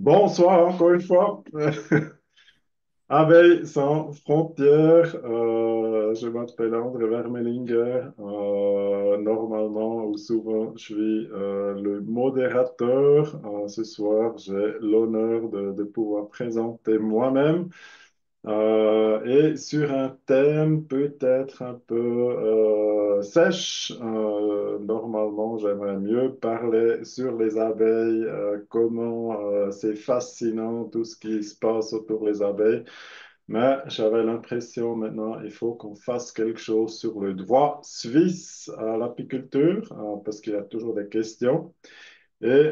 Bonsoir encore une fois. Abeilles sans frontières. Je m'appelle André Vermelinger. Normalement ou souvent, je suis le modérateur. Ce soir, j'ai l'honneur de pouvoir présenter moi-même et sur un thème peut-être un peu sèche. Normalement, j'aimerais mieux parler sur les abeilles, comment c'est fascinant tout ce qui se passe autour des abeilles. Mais j'avais l'impression maintenant, il faut qu'on fasse quelque chose sur le droit suisse à l'apiculture, parce qu'il y a toujours des questions. Et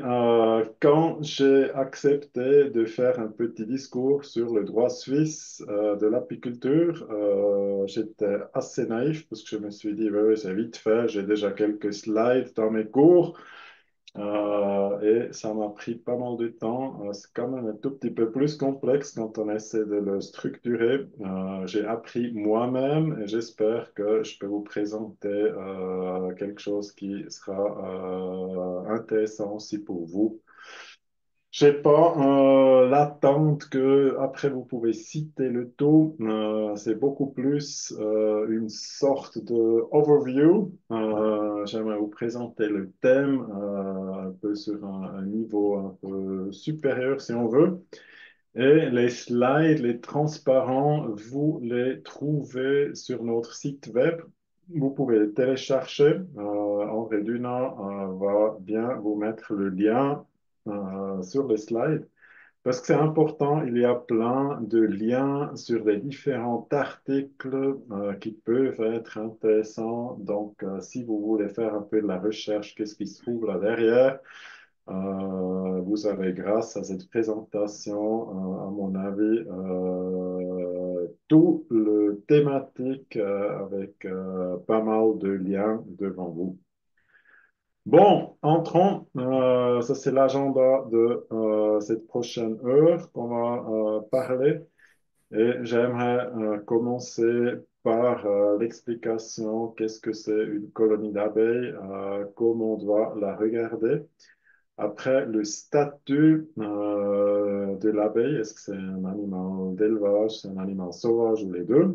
quand j'ai accepté de faire un petit discours sur le droit suisse de l'apiculture, j'étais assez naïf parce que je me suis dit, oui, oui, c'est vite fait, j'ai déjà quelques slides dans mes cours. Et ça m'a pris pas mal de temps. C'est quand même un tout petit peu plus complexe quand on essaie de le structurer. J'ai appris moi-même et j'espère que je peux vous présenter quelque chose qui sera intéressant aussi pour vous. Je sais pas, l'attente que après vous pouvez citer le tout, c'est beaucoup plus une sorte de overview. J'aimerais vous présenter le thème un peu sur un niveau un peu supérieur si on veut. Et les slides, les transparents, vous les trouvez sur notre site web. Vous pouvez les télécharger. André Dunant va bien vous mettre le lien sur les slides. Parce que c'est important, il y a plein de liens sur les différents articles qui peuvent être intéressants. Donc, si vous voulez faire un peu de la recherche, qu'est-ce qui se trouve là derrière, vous avez, grâce à cette présentation, à mon avis, tout le thématique avec pas mal de liens devant vous. Bon, entrons. Ça, c'est l'agenda de cette prochaine heure qu'on va parler. Et j'aimerais commencer par l'explication qu'est-ce que c'est une colonie d'abeilles, comment on doit la regarder. Après, le statut de l'abeille, est-ce que c'est un animal d'élevage, c'est un animal sauvage ou les deux?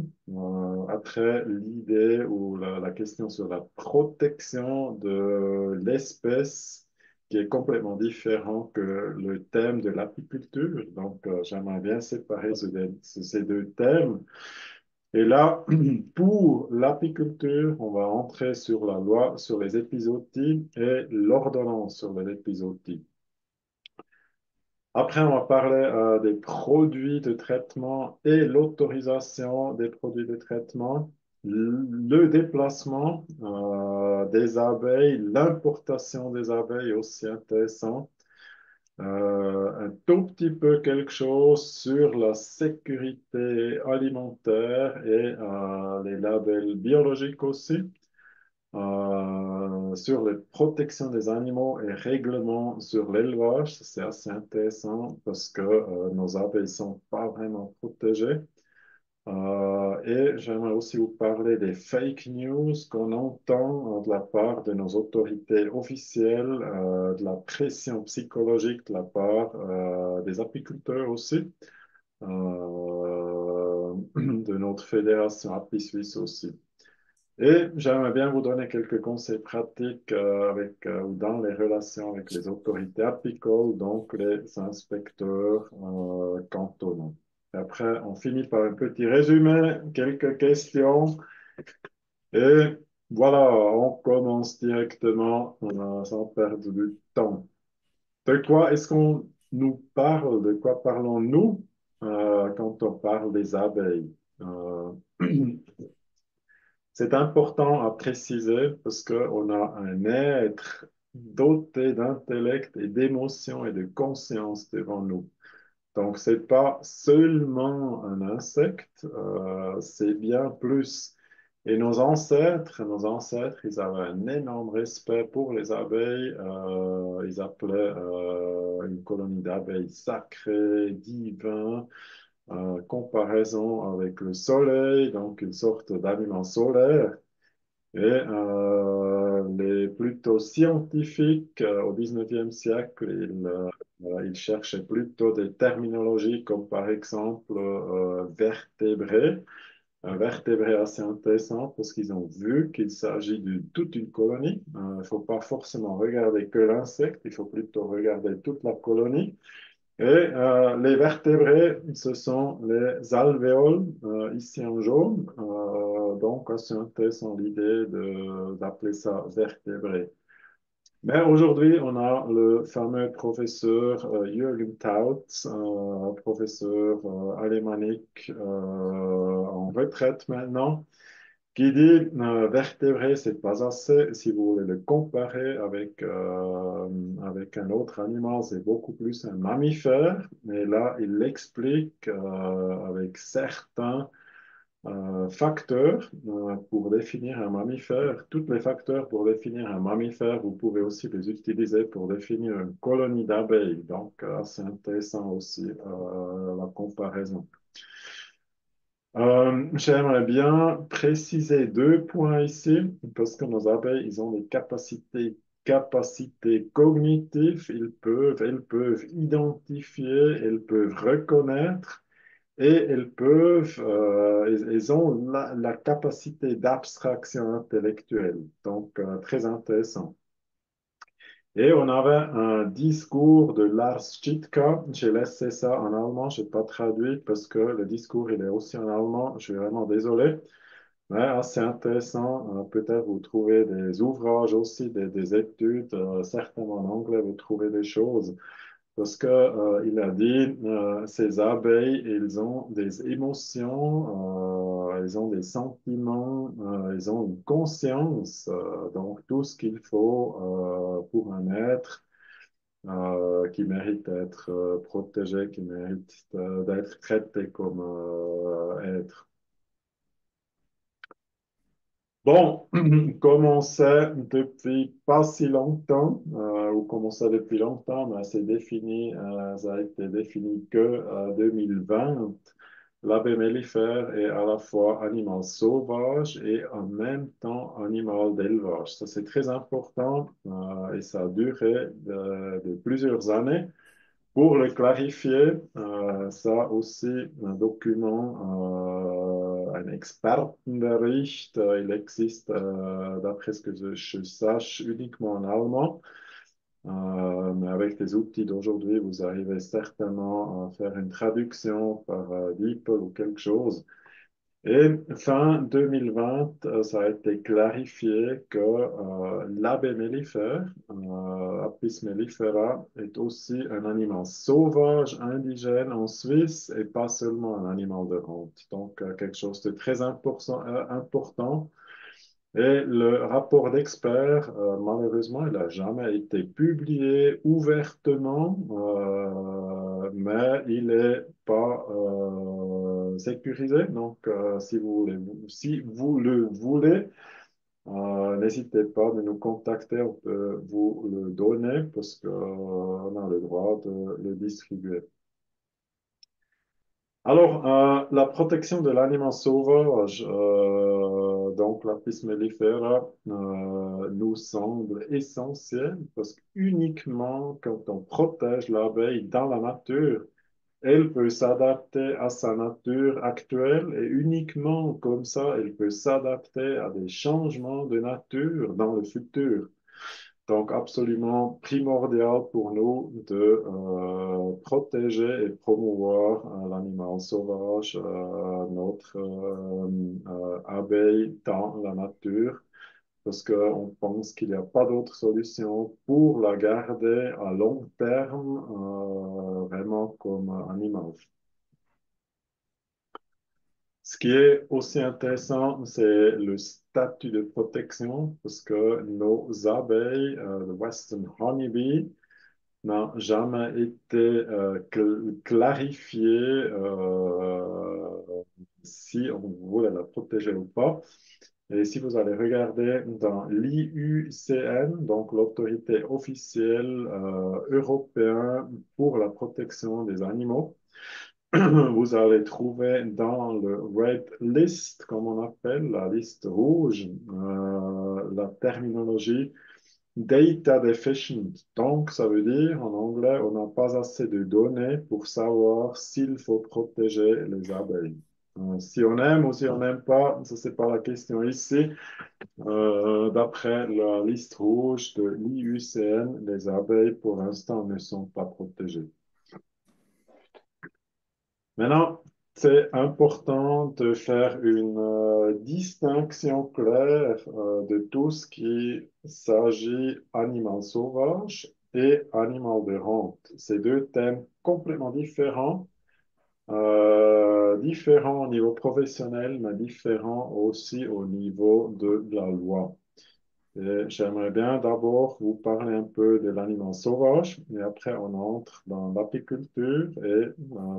Après, l'idée ou la question sur la protection de l'espèce, qui est complètement différent que le thème de l'apiculture. Donc, j'aimerais bien séparer ces deux thèmes. Et là, pour l'apiculture, on va entrer sur la loi sur les épizooties et l'ordonnance sur les épizooties. Après, on va parler des produits de traitement et l'autorisation des produits de traitement, le déplacement des abeilles, l'importation des abeilles aussi intéressant. Un tout petit peu quelque chose sur la sécurité alimentaire et les labels biologiques aussi, sur les protections des animaux et règlements sur l'élevage. C'est assez intéressant parce que nos abeilles ne sont pas vraiment protégées. Et j'aimerais aussi vous parler des fake news qu'on entend de la part de nos autorités officielles, de la pression psychologique de la part des apiculteurs aussi, de notre fédération Api Suisse aussi. Et j'aimerais bien vous donner quelques conseils pratiques avec, ou dans les relations avec les autorités apicoles, donc les inspecteurs cantonaux. Et après, on finit par un petit résumé, quelques questions, et voilà, on commence directement sans perdre du temps. De quoi est-ce qu'on nous parle? De quoi parlons-nous quand on parle des abeilles? C'est important à préciser parce qu'on a un être doté d'intellect et d'émotion et de conscience devant nous. Donc, c'est pas seulement un insecte, c'est bien plus. Et nos ancêtres, ils avaient un énorme respect pour les abeilles. Ils appelaient une colonie d'abeilles sacrée, divin, comparaison avec le soleil, donc une sorte d'aliment solaire. Et les plutôt scientifiques, au 19e siècle, ils cherchaient plutôt des terminologies comme par exemple vertébré. Un vertébré assez intéressant parce qu'ils ont vu qu'il s'agit de toute une colonie. Il ne faut pas forcément regarder que l'insecte, il faut plutôt regarder toute la colonie. Et les vertébrés, ce sont les alvéoles, ici en jaune. Donc, c'est intéressant l'idée d'appeler ça vertébrés. Mais aujourd'hui, on a le fameux professeur Jürgen Tautz, professeur alémanique en retraite maintenant, qui dit vertébré, c'est pas assez. Si vous voulez le comparer avec un autre animal, c'est beaucoup plus un mammifère. Et là, il l'explique avec certains facteurs pour définir un mammifère. Tous les facteurs pour définir un mammifère, vous pouvez aussi les utiliser pour définir une colonie d'abeilles. Donc, c'est intéressant aussi la comparaison. J'aimerais bien préciser deux points ici, parce que nos abeilles, ils ont des capacités cognitives, elles peuvent identifier, elles peuvent reconnaître et elles ont la capacité d'abstraction intellectuelle. Donc, très intéressant. Et on avait un discours de Lars Chitka. J'ai laissé ça en allemand, je n'ai pas traduit parce que le discours, il est aussi en allemand. Je suis vraiment désolé. Mais assez intéressant. Peut-être vous trouvez des ouvrages aussi, des études, certainement en anglais, vous trouvez des choses. Parce que, il a dit, ces abeilles, ils ont des émotions, ils ont des sentiments, ils ont une conscience, donc tout ce qu'il faut pour un être qui mérite d'être protégé, qui mérite d'être traité comme être. Bon, comme on sait depuis pas si longtemps, ou comme on sait depuis longtemps, mais c'est défini, ça a été défini que 2020, l'abbé mellifère est à la fois animal sauvage et en même temps animal d'élevage. Ça, c'est très important et ça a duré de plusieurs années. Pour le clarifier, ça aussi, un document, un Expertenbericht, il existe, d'après ce que je sache, uniquement en allemand. Mais avec les outils d'aujourd'hui, vous arrivez certainement à faire une traduction par DeepL ou quelque chose. Et fin 2020, ça a été clarifié que l'abbé mellifère, Apis mellifera, est aussi un animal sauvage indigène en Suisse et pas seulement un animal de rente. Donc, quelque chose de très important. Et le rapport d'expert, malheureusement, il n'a jamais été publié ouvertement, mais il n'est pas sécurisé. Donc, si vous le voulez, n'hésitez pas de nous contacter, on peut vous le donner parce qu'on a le droit de le distribuer. Alors, la protection de l'animal sauvage, donc l'Apis mellifera, nous semble essentielle parce qu'uniquement quand on protège l'abeille dans la nature, elle peut s'adapter à sa nature actuelle et uniquement comme ça, elle peut s'adapter à des changements de nature dans le futur. Donc, absolument primordial pour nous de protéger et promouvoir l'animal sauvage, notre abeille dans la nature, parce qu'on pense qu'il n'y a pas d'autre solution pour la garder à long terme, vraiment comme animal. Ce qui est aussi intéressant, c'est le statut de protection, parce que nos abeilles, le Western Honeybee, n'a jamais été clarifié si on voulait la protéger ou pas. Et si vous allez regarder dans l'IUCN, donc l'autorité officielle européenne pour la protection des animaux, vous allez trouver dans le red list, comme on appelle, la liste rouge, la terminologie data deficient. Donc, ça veut dire en anglais, on n'a pas assez de données pour savoir s'il faut protéger les abeilles. Si on aime ou si on n'aime pas, ça c'est pas la question ici. D'après la liste rouge de l'IUCN, les abeilles pour l'instant ne sont pas protégées. Maintenant, c'est important de faire une distinction claire de tout ce qui s'agit animal sauvage et animal de rente. C'est deux thèmes complètement différents, différents au niveau professionnel, mais différents aussi au niveau de la loi. Et j'aimerais bien d'abord vous parler un peu de l'animal sauvage, et après on entre dans l'apiculture et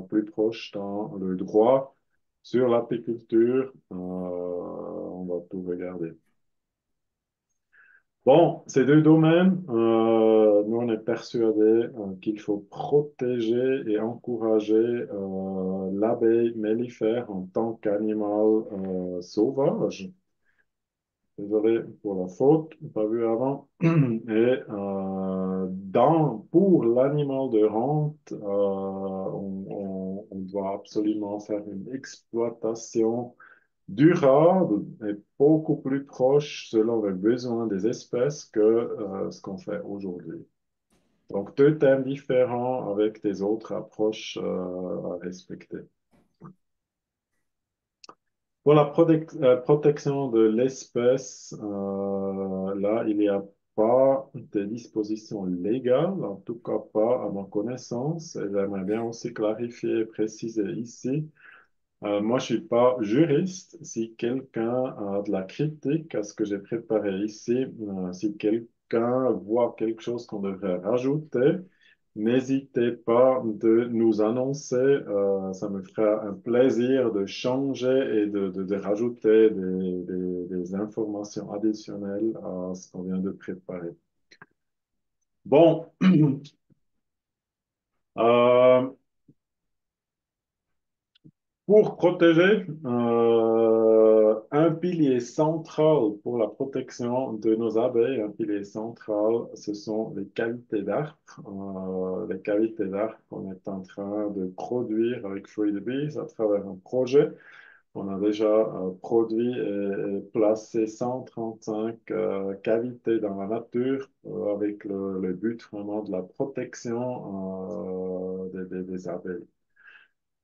plus proche dans le droit sur l'apiculture. On va tout regarder. Bon, ces deux domaines, nous on est persuadés qu'il faut protéger et encourager l'abeille mellifère en tant qu'animal sauvage. Désolé pour la faute, pas vu avant. Et pour l'animal de rente, on doit absolument faire une exploitation durable et beaucoup plus proche selon les besoins des espèces que ce qu'on fait aujourd'hui. Donc, deux thèmes différents avec des autres approches à respecter. Pour la protection de l'espèce, là, il n'y a pas de disposition légale, en tout cas pas à ma connaissance. Et j'aimerais bien aussi clarifier et préciser ici. Moi, je suis pas juriste. Si quelqu'un a de la critique à ce que j'ai préparé ici, si quelqu'un voit quelque chose qu'on devrait rajouter, n'hésitez pas de nous annoncer. Ça me fera un plaisir de changer et de rajouter des informations additionnelles à ce qu'on vient de préparer. Bon, euh, pour protéger, un pilier central pour la protection de nos abeilles, un pilier central, ce sont les cavités d'arc. Les cavités d'arc qu'on est en train de produire avec Free the Bees à travers un projet. On a déjà produit et placé 135 cavités dans la nature avec le but vraiment de la protection des abeilles.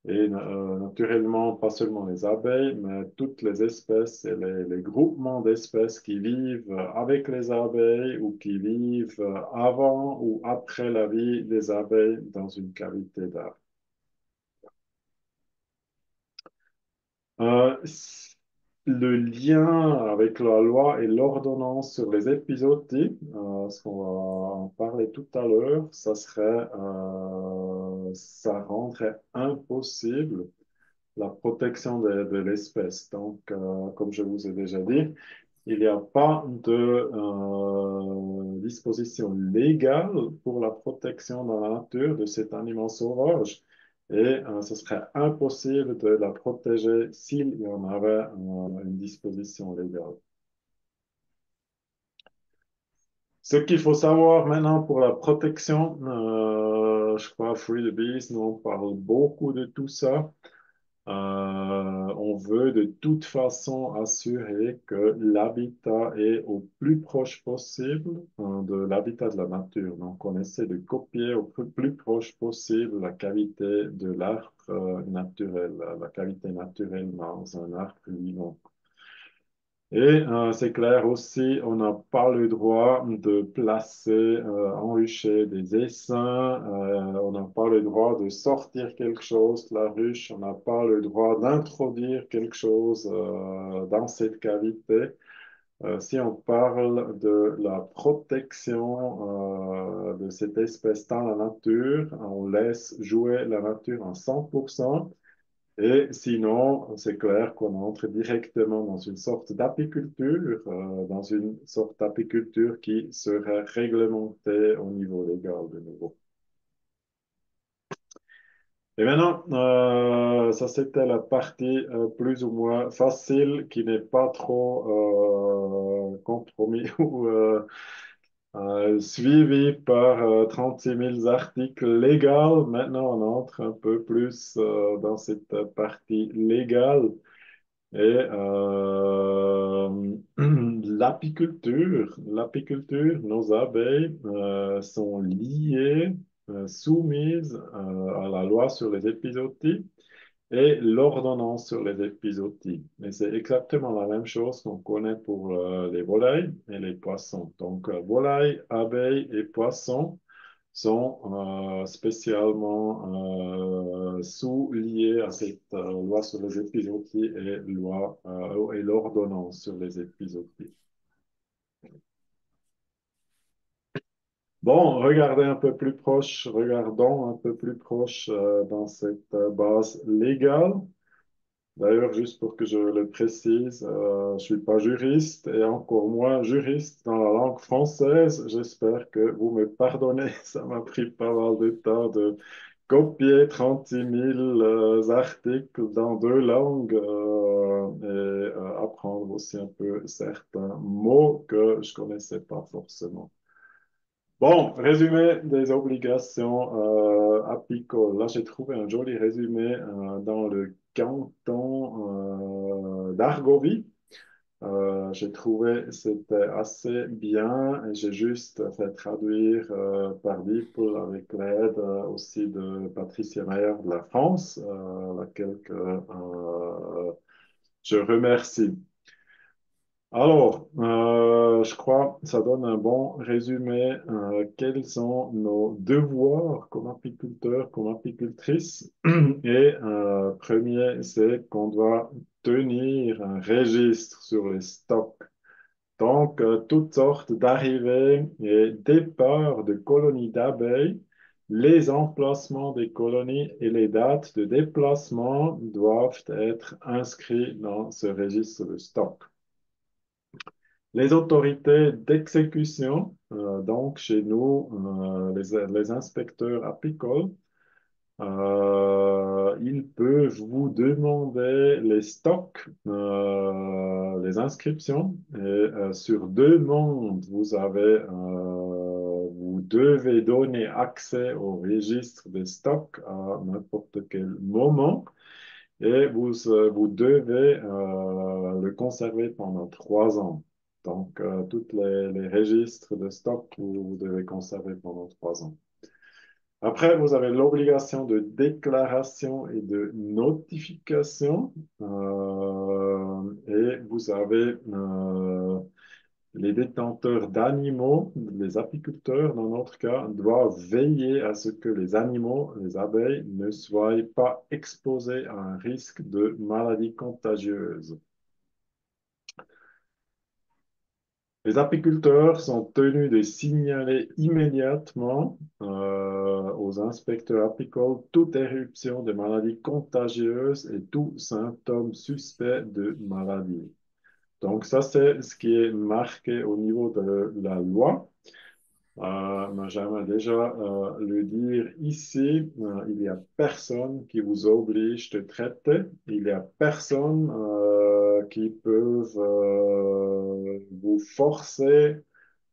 Et naturellement, pas seulement les abeilles, mais toutes les espèces et les groupements d'espèces qui vivent avec les abeilles ou qui vivent avant ou après la vie des abeilles dans une cavité d'arbre. Euh, le lien avec la loi et l'ordonnance sur les épizooties, ce qu'on va en parler tout à l'heure, ça rendrait impossible la protection de l'espèce. Donc, comme je vous ai déjà dit, il n'y a pas de disposition légale pour la protection dans la nature de cet animal sauvage et ce serait impossible de la protéger s'il y en avait une disposition légale. Ce qu'il faut savoir maintenant pour la protection, je crois Free the Bees nous on parle beaucoup de tout ça. On veut de toute façon assurer que l'habitat est au plus proche possible de l'habitat de la nature. Donc, on essaie de copier au plus proche possible la cavité de l'arbre naturel, la cavité naturelle dans un arbre vivant. Et c'est clair aussi, on n'a pas le droit de placer en rucher des essaims, on n'a pas le droit de sortir quelque chose de la ruche, on n'a pas le droit d'introduire quelque chose dans cette cavité. Si on parle de la protection de cette espèce dans la nature, on laisse jouer la nature en 100%. Et sinon, c'est clair qu'on entre directement dans une sorte d'apiculture, dans une sorte d'apiculture qui serait réglementée au niveau légal de nouveau. Et maintenant, ça c'était la partie plus ou moins facile qui n'est pas trop compromis ou suivi par 36 000 articles légaux. Maintenant, on entre un peu plus dans cette partie légale. Et l'apiculture, nos abeilles sont liées, soumises à la loi sur les épizooties et l'ordonnance sur les épizooties. Et c'est exactement la même chose qu'on connaît pour les volailles et les poissons. Donc, volailles, abeilles et poissons sont spécialement sous-liés à cette loi sur les épizooties et l'ordonnance sur les épizooties. Bon, regardons un peu plus proche dans cette base légale. D'ailleurs, juste pour que je le précise, je ne suis pas juriste et encore moins juriste dans la langue française. J'espère que vous me pardonnez. Ça m'a pris pas mal de temps de copier 36 000 articles dans deux langues et apprendre aussi un peu certains mots que je connaissais pas forcément. Bon, résumé des obligations apicoles. Là, j'ai trouvé un joli résumé dans le canton d'Argovie. J'ai trouvé que c'était assez bien et j'ai juste fait traduire par Beeple avec l'aide aussi de Patricia Mayer de la France, laquelle je remercie. Alors, je crois que ça donne un bon résumé. Quels sont nos devoirs comme apiculteurs, comme apicultrices? Et premier, c'est qu'on doit tenir un registre sur les stocks. Donc, toutes sortes d'arrivées et départs de colonies d'abeilles, les emplacements des colonies et les dates de déplacement doivent être inscrits dans ce registre de stock. Les autorités d'exécution, donc chez nous, les inspecteurs apicoles, ils peuvent vous demander les stocks, les inscriptions, et sur demande, vous devez donner accès au registre des stocks à n'importe quel moment. Et vous devez le conserver pendant 3 ans. Donc, tous les registres de stock, vous devez conserver pendant 3 ans. Après, vous avez l'obligation de déclaration et de notification. Et vous avez les détenteurs d'animaux, les apiculteurs dans notre cas, doivent veiller à ce que les animaux, les abeilles, ne soient pas exposés à un risque de maladie contagieuse. Les apiculteurs sont tenus de signaler immédiatement aux inspecteurs apicoles toute éruption de maladie contagieuse et tout symptôme suspect de maladie. Donc ça, c'est ce qui est marqué au niveau de la loi. Mais j'aimerais déjà le dire ici, il n'y a personne qui vous oblige de traiter, il n'y a personne qui peut vous forcer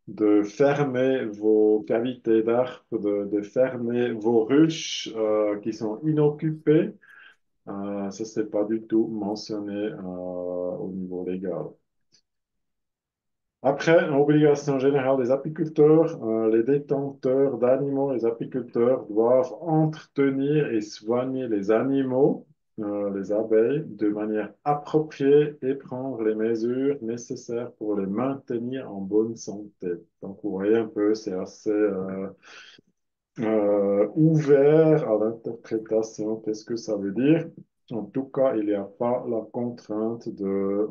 de fermer vos cavités d'arbres, de fermer vos ruches qui sont inoccupées. Ça, c'est pas du tout mentionné au niveau légal. Après, obligation générale des apiculteurs, les détenteurs d'animaux, les apiculteurs doivent entretenir et soigner les animaux, les abeilles, de manière appropriée et prendre les mesures nécessaires pour les maintenir en bonne santé. Donc, vous voyez un peu, c'est assez ouvert à l'interprétation. Qu'est-ce que ça veut dire? En tout cas, il n'y a pas la contrainte de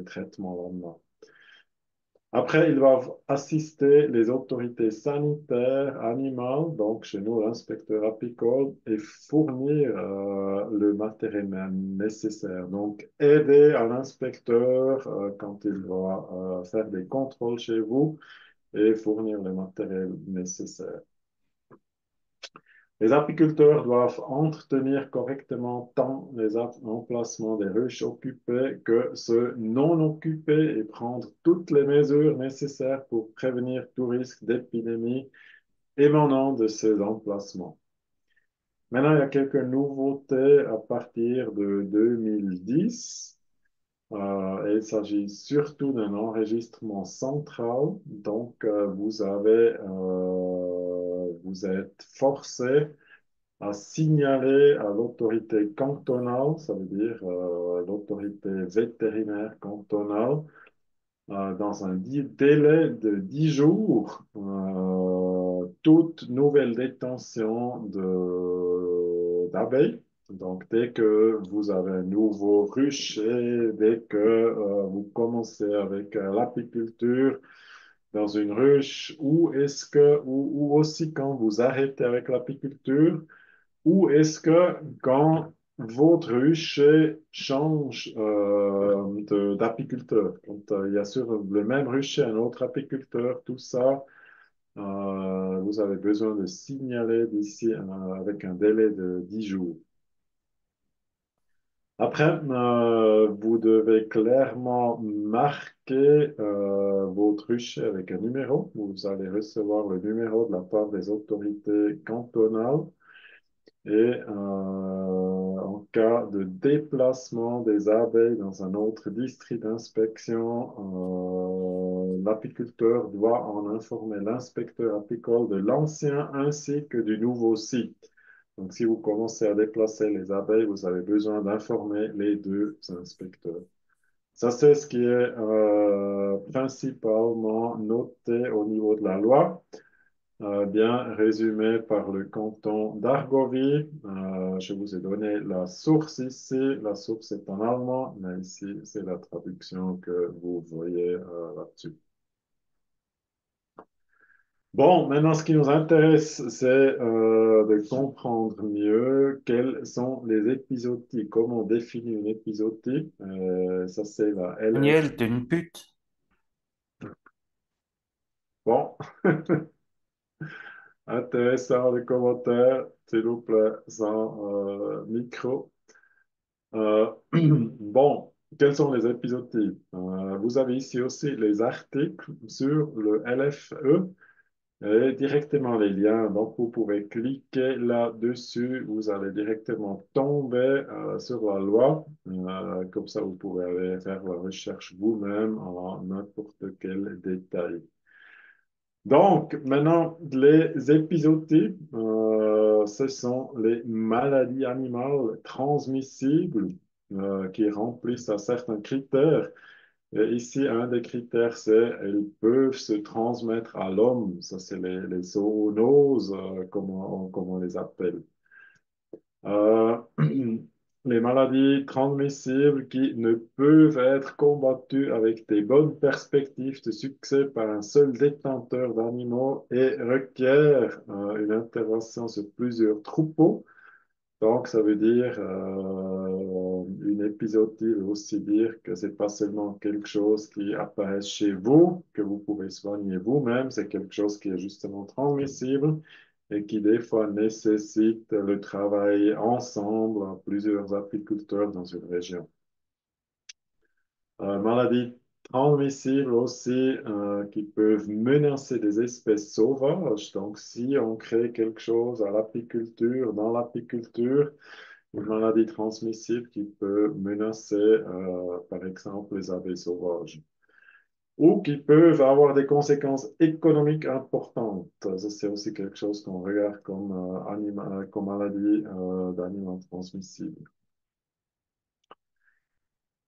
traitement là-dedans. Après, ils doivent assister les autorités sanitaires animales, donc chez nous l'inspecteur apicole, et fournir le matériel nécessaire. Donc, aider à l'inspecteur quand il va faire des contrôles chez vous et fournir le matériel nécessaire. Les apiculteurs doivent entretenir correctement tant les emplacements des ruches occupées que ceux non occupés et prendre toutes les mesures nécessaires pour prévenir tout risque d'épidémie émanant de ces emplacements. Maintenant, il y a quelques nouveautés à partir de 2010. Et il s'agit surtout d'un enregistrement central. Donc, vous êtes forcé à signaler à l'autorité cantonale, ça veut dire l'autorité vétérinaire cantonale, dans un délai de 10 jours, toute nouvelle détention d'abeilles. Donc, dès que vous avez un nouveau rucher, dès que vous commencez avec l'apiculture dans une ruche, ou aussi quand vous arrêtez avec l'apiculture, ou est-ce que quand votre rucher change d'apiculteur, quand il y a sur le même rucher un autre apiculteur, tout ça, vous avez besoin de signaler d'ici avec un délai de 10 jours. Après, vous devez clairement marquer votre rucher avec un numéro. Vous allez recevoir le numéro de la part des autorités cantonales. Et en cas de déplacement des abeilles dans un autre district d'inspection, l'apiculteur doit en informer l'inspecteur apicole de l'ancien ainsi que du nouveau site. Donc, si vous commencez à déplacer les abeilles, vous avez besoin d'informer les deux inspecteurs. Ça, c'est ce qui est principalement noté au niveau de la loi, bien résumé par le canton d'Argovie. Je vous ai donné la source ici. La source est en allemand, mais ici, c'est la traduction que vous voyez là-dessus. Bon, maintenant, ce qui nous intéresse, c'est de comprendre mieux quels sont les épizooties, comment on définit une épizootie. Ça, c'est la LF. Daniel, t'es une pute. Bon, intéressant le commentaire, s'il vous plaît, sans micro. Bon, quels sont les épisodes types? Vous avez ici aussi les articles sur le LFE et directement les liens. Donc, vous pouvez cliquer là-dessus. Vous allez directement tomber sur la loi. Comme ça, vous pouvez aller faire la recherche vous-même en n'importe quel détail. Donc, maintenant, les épizooties, ce sont les maladies animales transmissibles qui remplissent un certain critère. Et ici, un des critères, c'est elles peuvent se transmettre à l'homme. Ça, c'est les zoonoses, comme on les appelle. Euh, les maladies transmissibles qui ne peuvent être combattues avec des bonnes perspectives de succès par un seul détenteur d'animaux et requièrent une intervention sur plusieurs troupeaux. Donc, ça veut dire une épizootie veut aussi dire que c'est pas seulement quelque chose qui apparaît chez vous, que vous pouvez soigner vous-même, c'est quelque chose qui est justement transmissible et qui des fois nécessite le travail ensemble à plusieurs apiculteurs dans une région. Maladies transmissibles aussi qui peuvent menacer des espèces sauvages. Donc, si on crée quelque chose à l'apiculture, dans l'apiculture, une maladie transmissible qui peut menacer, par exemple, les abeilles sauvages ou qui peuvent avoir des conséquences économiques importantes. Ça, c'est aussi quelque chose qu'on regarde comme, comme maladie d'animaux transmissibles.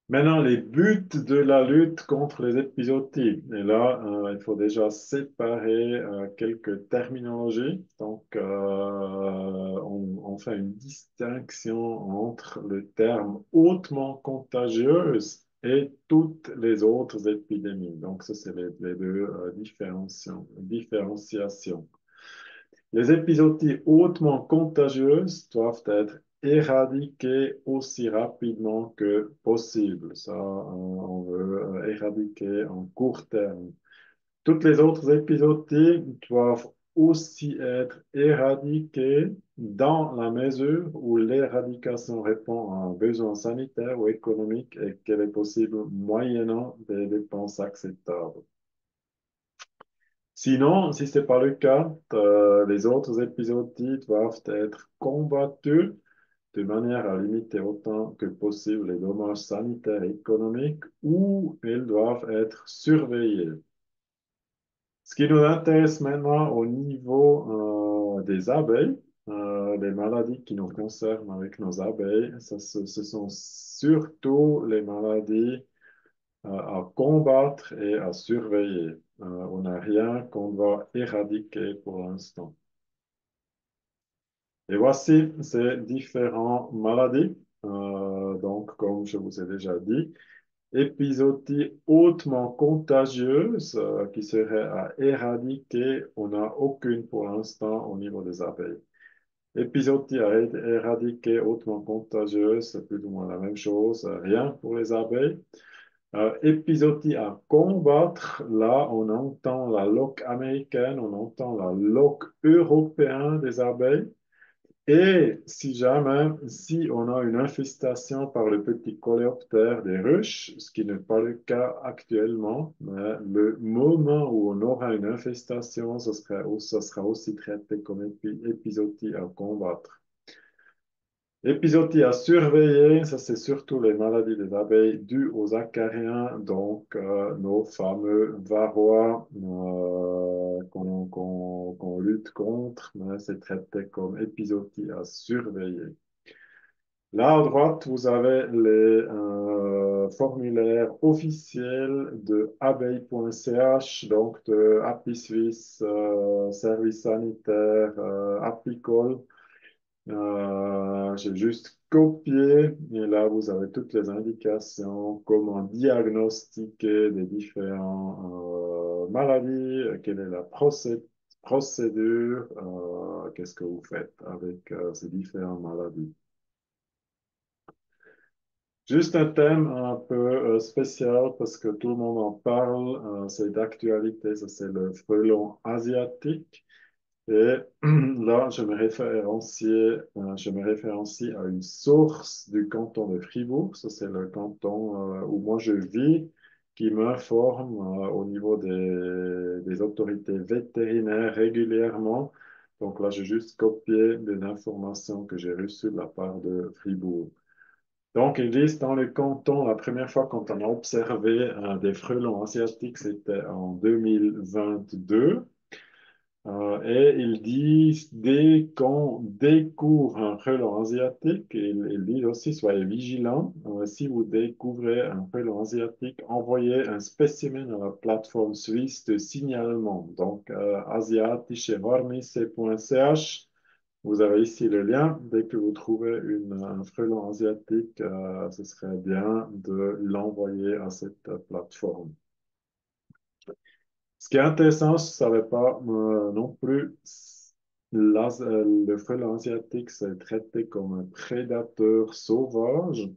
Maintenant, les buts de la lutte contre les épizooties. Et là, il faut déjà séparer quelques terminologies. Donc, on fait une distinction entre le terme hautement contagieuse et toutes les autres épidémies. Donc, ça, c'est les deux différenciations. Les épizooties hautement contagieuses doivent être éradiquées aussi rapidement que possible. Ça, on veut éradiquer en court terme. Toutes les autres épizooties doivent aussi être éradiquée dans la mesure où l'éradication répond à un besoin sanitaire ou économique et qu'elle est possible moyennant des dépenses acceptables. Sinon, si ce n'est pas le cas, les autres épisodes doivent être combattus de manière à limiter autant que possible les dommages sanitaires et économiques ou ils doivent être surveillés. Ce qui nous intéresse maintenant au niveau des abeilles, les maladies qui nous concernent avec nos abeilles, ce sont surtout les maladies à combattre et à surveiller. On n'a rien qu'on doit éradiquer pour l'instant. Et voici ces différentes maladies. Donc, comme je vous ai déjà dit, épizootie hautement contagieuse qui serait à éradiquer, on n'a aucune pour l'instant au niveau des abeilles. Épizootie à éradiquer hautement contagieuse, c'est plus ou moins la même chose, rien pour les abeilles. Épizootie à combattre, là on entend la loque américaine, on entend la loque européenne des abeilles. Et si jamais, si on a une infestation par le petit coléoptère des ruches, ce qui n'est pas le cas actuellement, mais le moment où on aura une infestation, ça sera aussi traité comme épizootie à combattre. Épizootie à surveiller, ça c'est surtout les maladies des abeilles dues aux acariens, donc nos fameux varroa qu'on lutte contre, mais c'est traité comme épizootie à surveiller. Là à droite, vous avez les formulaires officiels de abeille.ch, donc de Appli Suisse, Service sanitaire apicole. J'ai juste copié et là vous avez toutes les indications, comment diagnostiquer les différentes maladies, quelle est la procédure, qu'est-ce que vous faites avec ces différentes maladies. Juste un thème un peu spécial parce que tout le monde en parle, c'est d'actualité, ça c'est le frelon asiatique. Et là, je me référencie à une source du canton de Fribourg. Ça, c'est le canton où moi je vis, qui m'informe au niveau des autorités vétérinaires régulièrement. Donc là, j'ai juste copié des informations que j'ai reçues de la part de Fribourg. Donc, ils disent dans le canton, la première fois quand on a observé des frelons asiatiques, c'était en 2022. Et ils disent, dès qu'on découvre un frelon asiatique, ils disent aussi, soyez vigilants. Si vous découvrez un frelon asiatique, envoyez un spécimen à la plateforme suisse de signalement. Donc, asiatischewarmisse.ch. Vous avez ici le lien. Dès que vous trouvez un frelon asiatique, ce serait bien de l'envoyer à cette plateforme. Ce qui est intéressant, je ne savais pas non plus, le frelon asiatique, c'est traité comme un prédateur sauvage.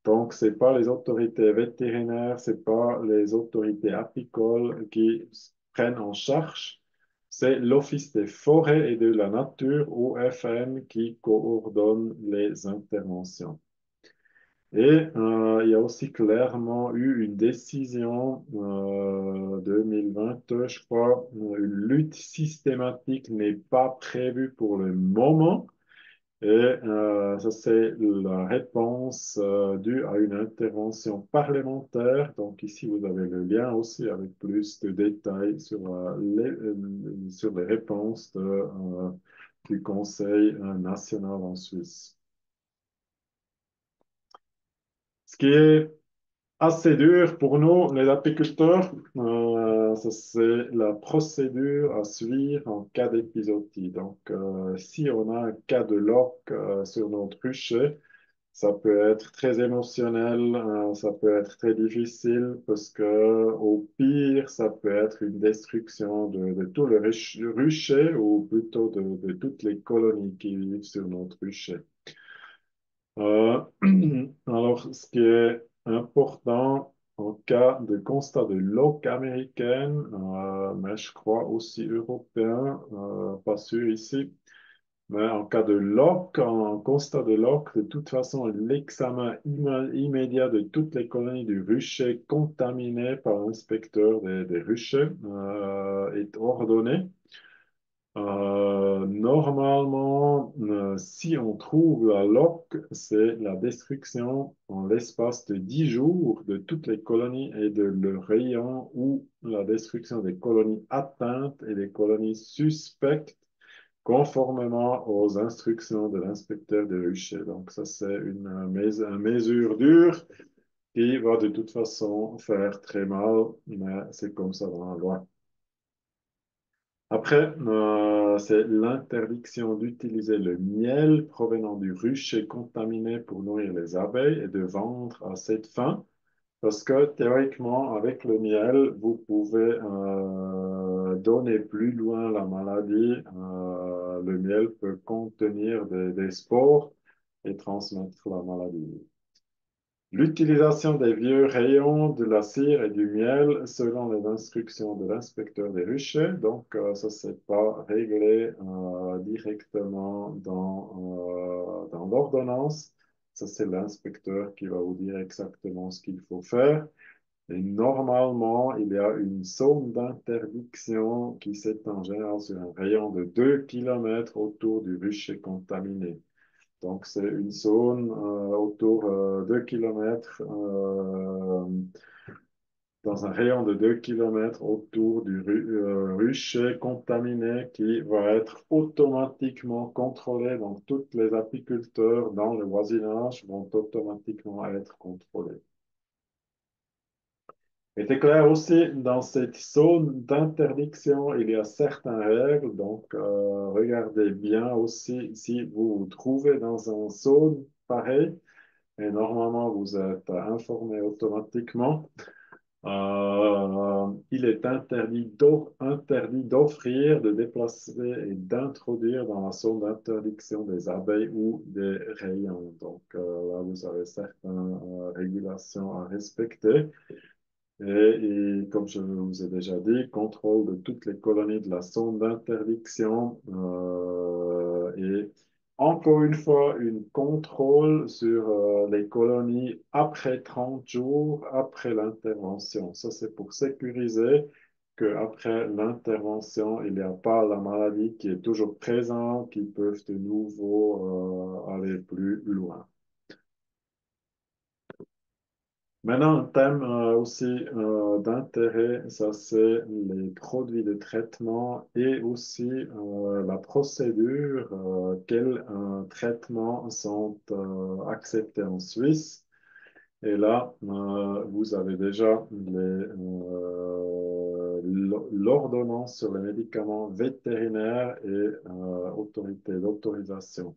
Donc, ce n'est pas les autorités vétérinaires, ce n'est pas les autorités apicoles qui prennent en charge. C'est l'Office des forêts et de la nature, OFN, qui coordonne les interventions. Et il y a aussi clairement eu une décision 2020, je crois, une lutte systématique n'est pas prévue pour le moment. Et ça, c'est la réponse due à une intervention parlementaire. Donc ici, vous avez le lien aussi avec plus de détails sur les réponses du Conseil national en Suisse. Ce qui est assez dur pour nous, les apiculteurs, ça, c'est la procédure à suivre en cas d'épisodie. Donc, si on a un cas de loque sur notre rucher, ça peut être très émotionnel, ça peut être très difficile parce que, au pire, ça peut être une destruction de tout le rucher ou plutôt de toutes les colonies qui vivent sur notre rucher. Euh, alors, ce qui est important en cas de constat de loc américaine, mais je crois aussi européen, pas sûr ici. Mais en cas de loc, en constat de loc, de toute façon, l'examen immédiat de toutes les colonies du rucher contaminées par l'inspecteur des ruchers est ordonné. Normalement, si on trouve la loc, c'est la destruction en l'espace de 10 jours de toutes les colonies et de leur rayon ou la destruction des colonies atteintes et des colonies suspectes conformément aux instructions de l'inspecteur de rucher. Donc ça, c'est une mesure dure qui va de toute façon faire très mal, mais c'est comme ça dans la loi. Après, c'est l'interdiction d'utiliser le miel provenant du rucher contaminé pour nourrir les abeilles et de vendre à cette fin. Parce que théoriquement, avec le miel, vous pouvez donner plus loin la maladie. Le miel peut contenir des spores et transmettre la maladie. L'utilisation des vieux rayons de la cire et du miel selon les instructions de l'inspecteur des ruchers. Donc, ça, c'est pas réglé directement dans l'ordonnance. Ça, c'est l'inspecteur qui va vous dire exactement ce qu'il faut faire. Et normalement, il y a une zone d'interdiction qui s'étend en général sur un rayon de 2 kilomètres autour du rucher contaminé. Donc, c'est une zone autour de 2 km, dans un rayon de 2 kilomètres autour du rucher contaminé qui va être automatiquement contrôlé. Donc, tous les apiculteurs dans le voisinage vont automatiquement être contrôlés. Et c'est clair aussi, dans cette zone d'interdiction, il y a certaines règles. Donc, regardez bien aussi si vous vous trouvez dans une zone pareille. Et normalement, vous êtes informé automatiquement. Il est interdit d'offrir, de déplacer et d'introduire dans la zone d'interdiction des abeilles ou des rayons. Donc là, vous avez certaines régulations à respecter. Et comme je vous ai déjà dit, contrôle de toutes les colonies de la zone d'interdiction et encore une fois, une contrôle sur les colonies après 30 jours, après l'intervention. Ça, c'est pour sécuriser qu'après l'intervention, il n'y a pas la maladie qui est toujours présente, qui peuvent de nouveau aller plus loin. Maintenant, un thème aussi d'intérêt, ça c'est les produits de traitement et aussi la procédure, quels traitements sont acceptés en Suisse. Et là, vous avez déjà l'ordonnance sur les médicaments vétérinaires et autorité d'autorisation.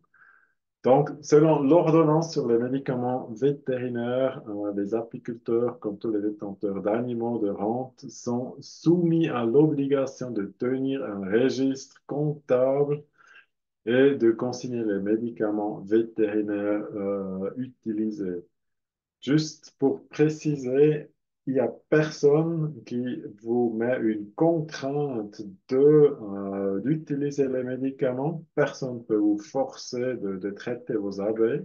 Donc, selon l'ordonnance sur les médicaments vétérinaires, les apiculteurs, comme tous les détenteurs d'animaux de rente, sont soumis à l'obligation de tenir un registre comptable et de consigner les médicaments vétérinaires utilisés. Juste pour préciser, il n'y a personne qui vous met une contrainte d'utiliser les médicaments. Personne ne peut vous forcer de traiter vos abeilles.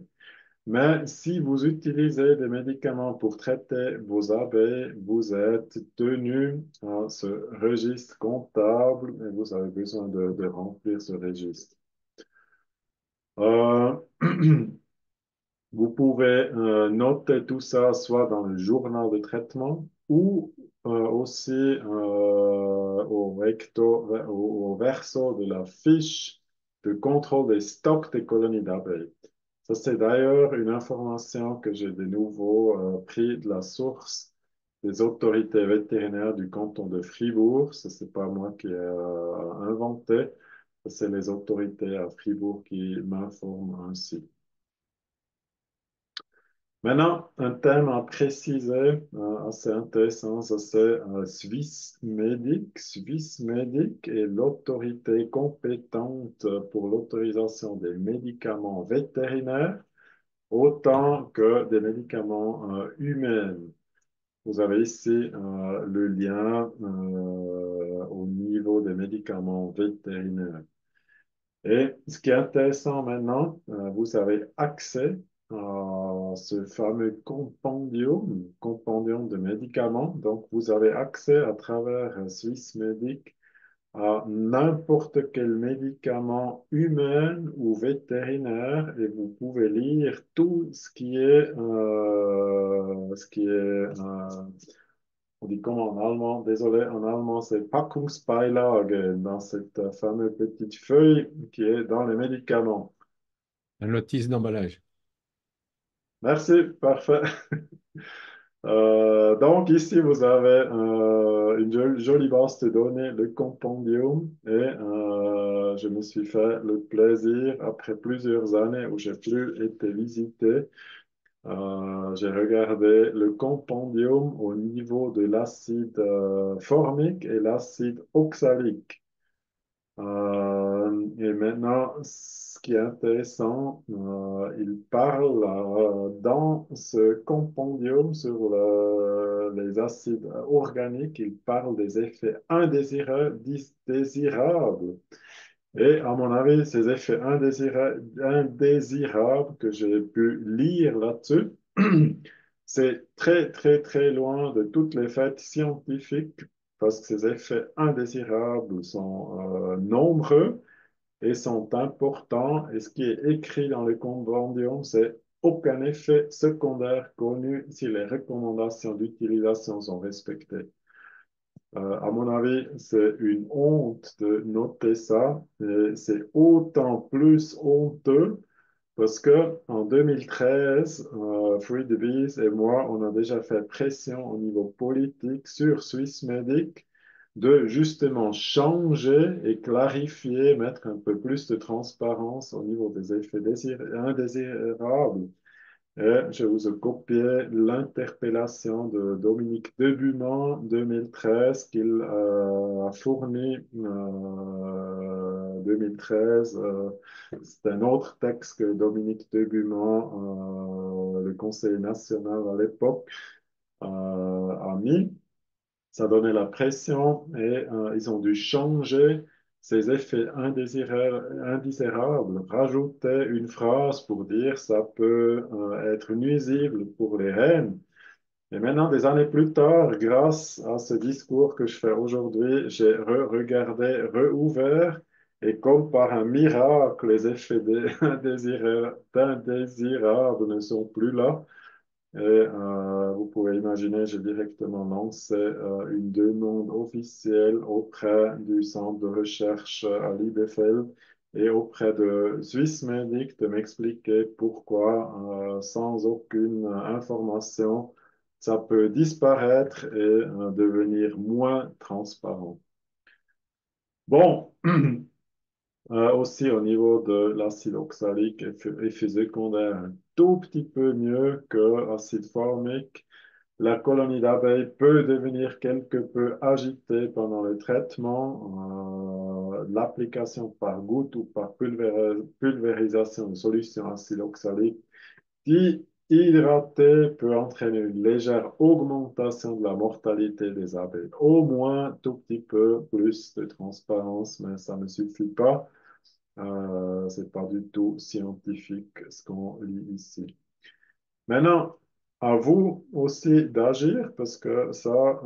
Mais si vous utilisez des médicaments pour traiter vos abeilles, vous êtes tenu à ce registre comptable et vous avez besoin de remplir ce registre. Euh, Vous pouvez noter tout ça soit dans le journal de traitement ou aussi au verso de la fiche de contrôle des stocks des colonies d'abeilles. Ça, c'est d'ailleurs une information que j'ai de nouveau pris de la source des autorités vétérinaires du canton de Fribourg. Ce n'est pas moi qui ai inventé, c'est les autorités à Fribourg qui m'informent ainsi. Maintenant, un thème à préciser, assez intéressant, ça c'est Swissmedic. Swissmedic est l'autorité compétente pour l'autorisation des médicaments vétérinaires autant que des médicaments humains. vous avez ici le lien au niveau des médicaments vétérinaires. Et ce qui est intéressant maintenant, vous avez accès à ce fameux compendium de médicaments. Donc, vous avez accès à travers Swissmedic à n'importe quel médicament humain ou vétérinaire et vous pouvez lire tout on dit comment en allemand? Désolé, en allemand, c'est Packungsbeilage dans cette fameuse petite feuille qui est dans les médicaments. La notice d'emballage. Merci, parfait. Donc ici, vous avez une jolie base de données, le compendium, et je me suis fait le plaisir, après plusieurs années où j'ai plus été visité, j'ai regardé le compendium au niveau de l'acide formique et l'acide oxalique. Et maintenant, ce qui est intéressant, il parle dans ce compendium sur les acides organiques, il parle des effets indésirables. Et à mon avis, ces effets indésirables que j'ai pu lire là-dessus, c'est très, très, très loin de toutes les faits scientifiques parce que ces effets indésirables sont nombreux et sont importants. Et ce qui est écrit dans le compendium, c'est aucun effet secondaire connu si les recommandations d'utilisation sont respectées. À mon avis, c'est une honte de noter ça. Et c'est autant plus honteux parce que en 2013, Friedrichs et moi, on a déjà fait pression au niveau politique sur Swissmedic de justement changer et clarifier, mettre un peu plus de transparence au niveau des effets indésirables. Et je vous ai copié l'interpellation de Dominique Debuman en 2013 qu'il a fourni 2013. C'est un autre texte que Dominique Debuman, le conseiller national à l'époque, a mis. Ça donnait la pression et ils ont dû changer ces effets indésirables, rajouter une phrase pour dire ça peut être nuisible pour les rennes. Et maintenant, des années plus tard, grâce à ce discours que je fais aujourd'hui, j'ai regardé, rouvert, et comme par un miracle, les effets indésirables ne sont plus là. Et vous pouvez imaginer, j'ai directement lancé une demande officielle auprès du centre de recherche à Liebefeld et auprès de Swissmedic de m'expliquer pourquoi, sans aucune information, ça peut disparaître et devenir moins transparent. Bon, aussi au niveau de l'acide oxalique, effet secondaire un tout petit peu mieux que l'acide formique. La colonie d'abeilles peut devenir quelque peu agitée pendant le traitement. L'application par goutte ou par pulvérisation de solution acide oxalique hydratée peut entraîner une légère augmentation de la mortalité des abeilles. Au moins un tout petit peu plus de transparence, mais ça ne suffit pas. C'est pas du tout scientifique ce qu'on lit ici. Maintenant, à vous aussi d'agir parce que ça,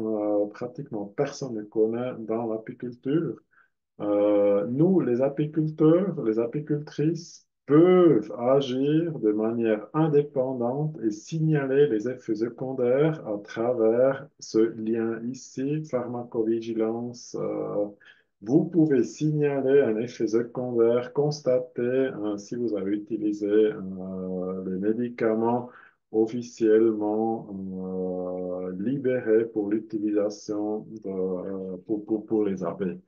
pratiquement personne ne connaît dans l'apiculture. Nous, les apiculteurs, les apicultrices peuvent agir de manière indépendante et signaler les effets secondaires à travers ce lien ici, pharmacovigilance. Vous pouvez signaler un effet secondaire constaté si vous avez utilisé les médicaments officiellement libérés pour l'utilisation pour les abeilles.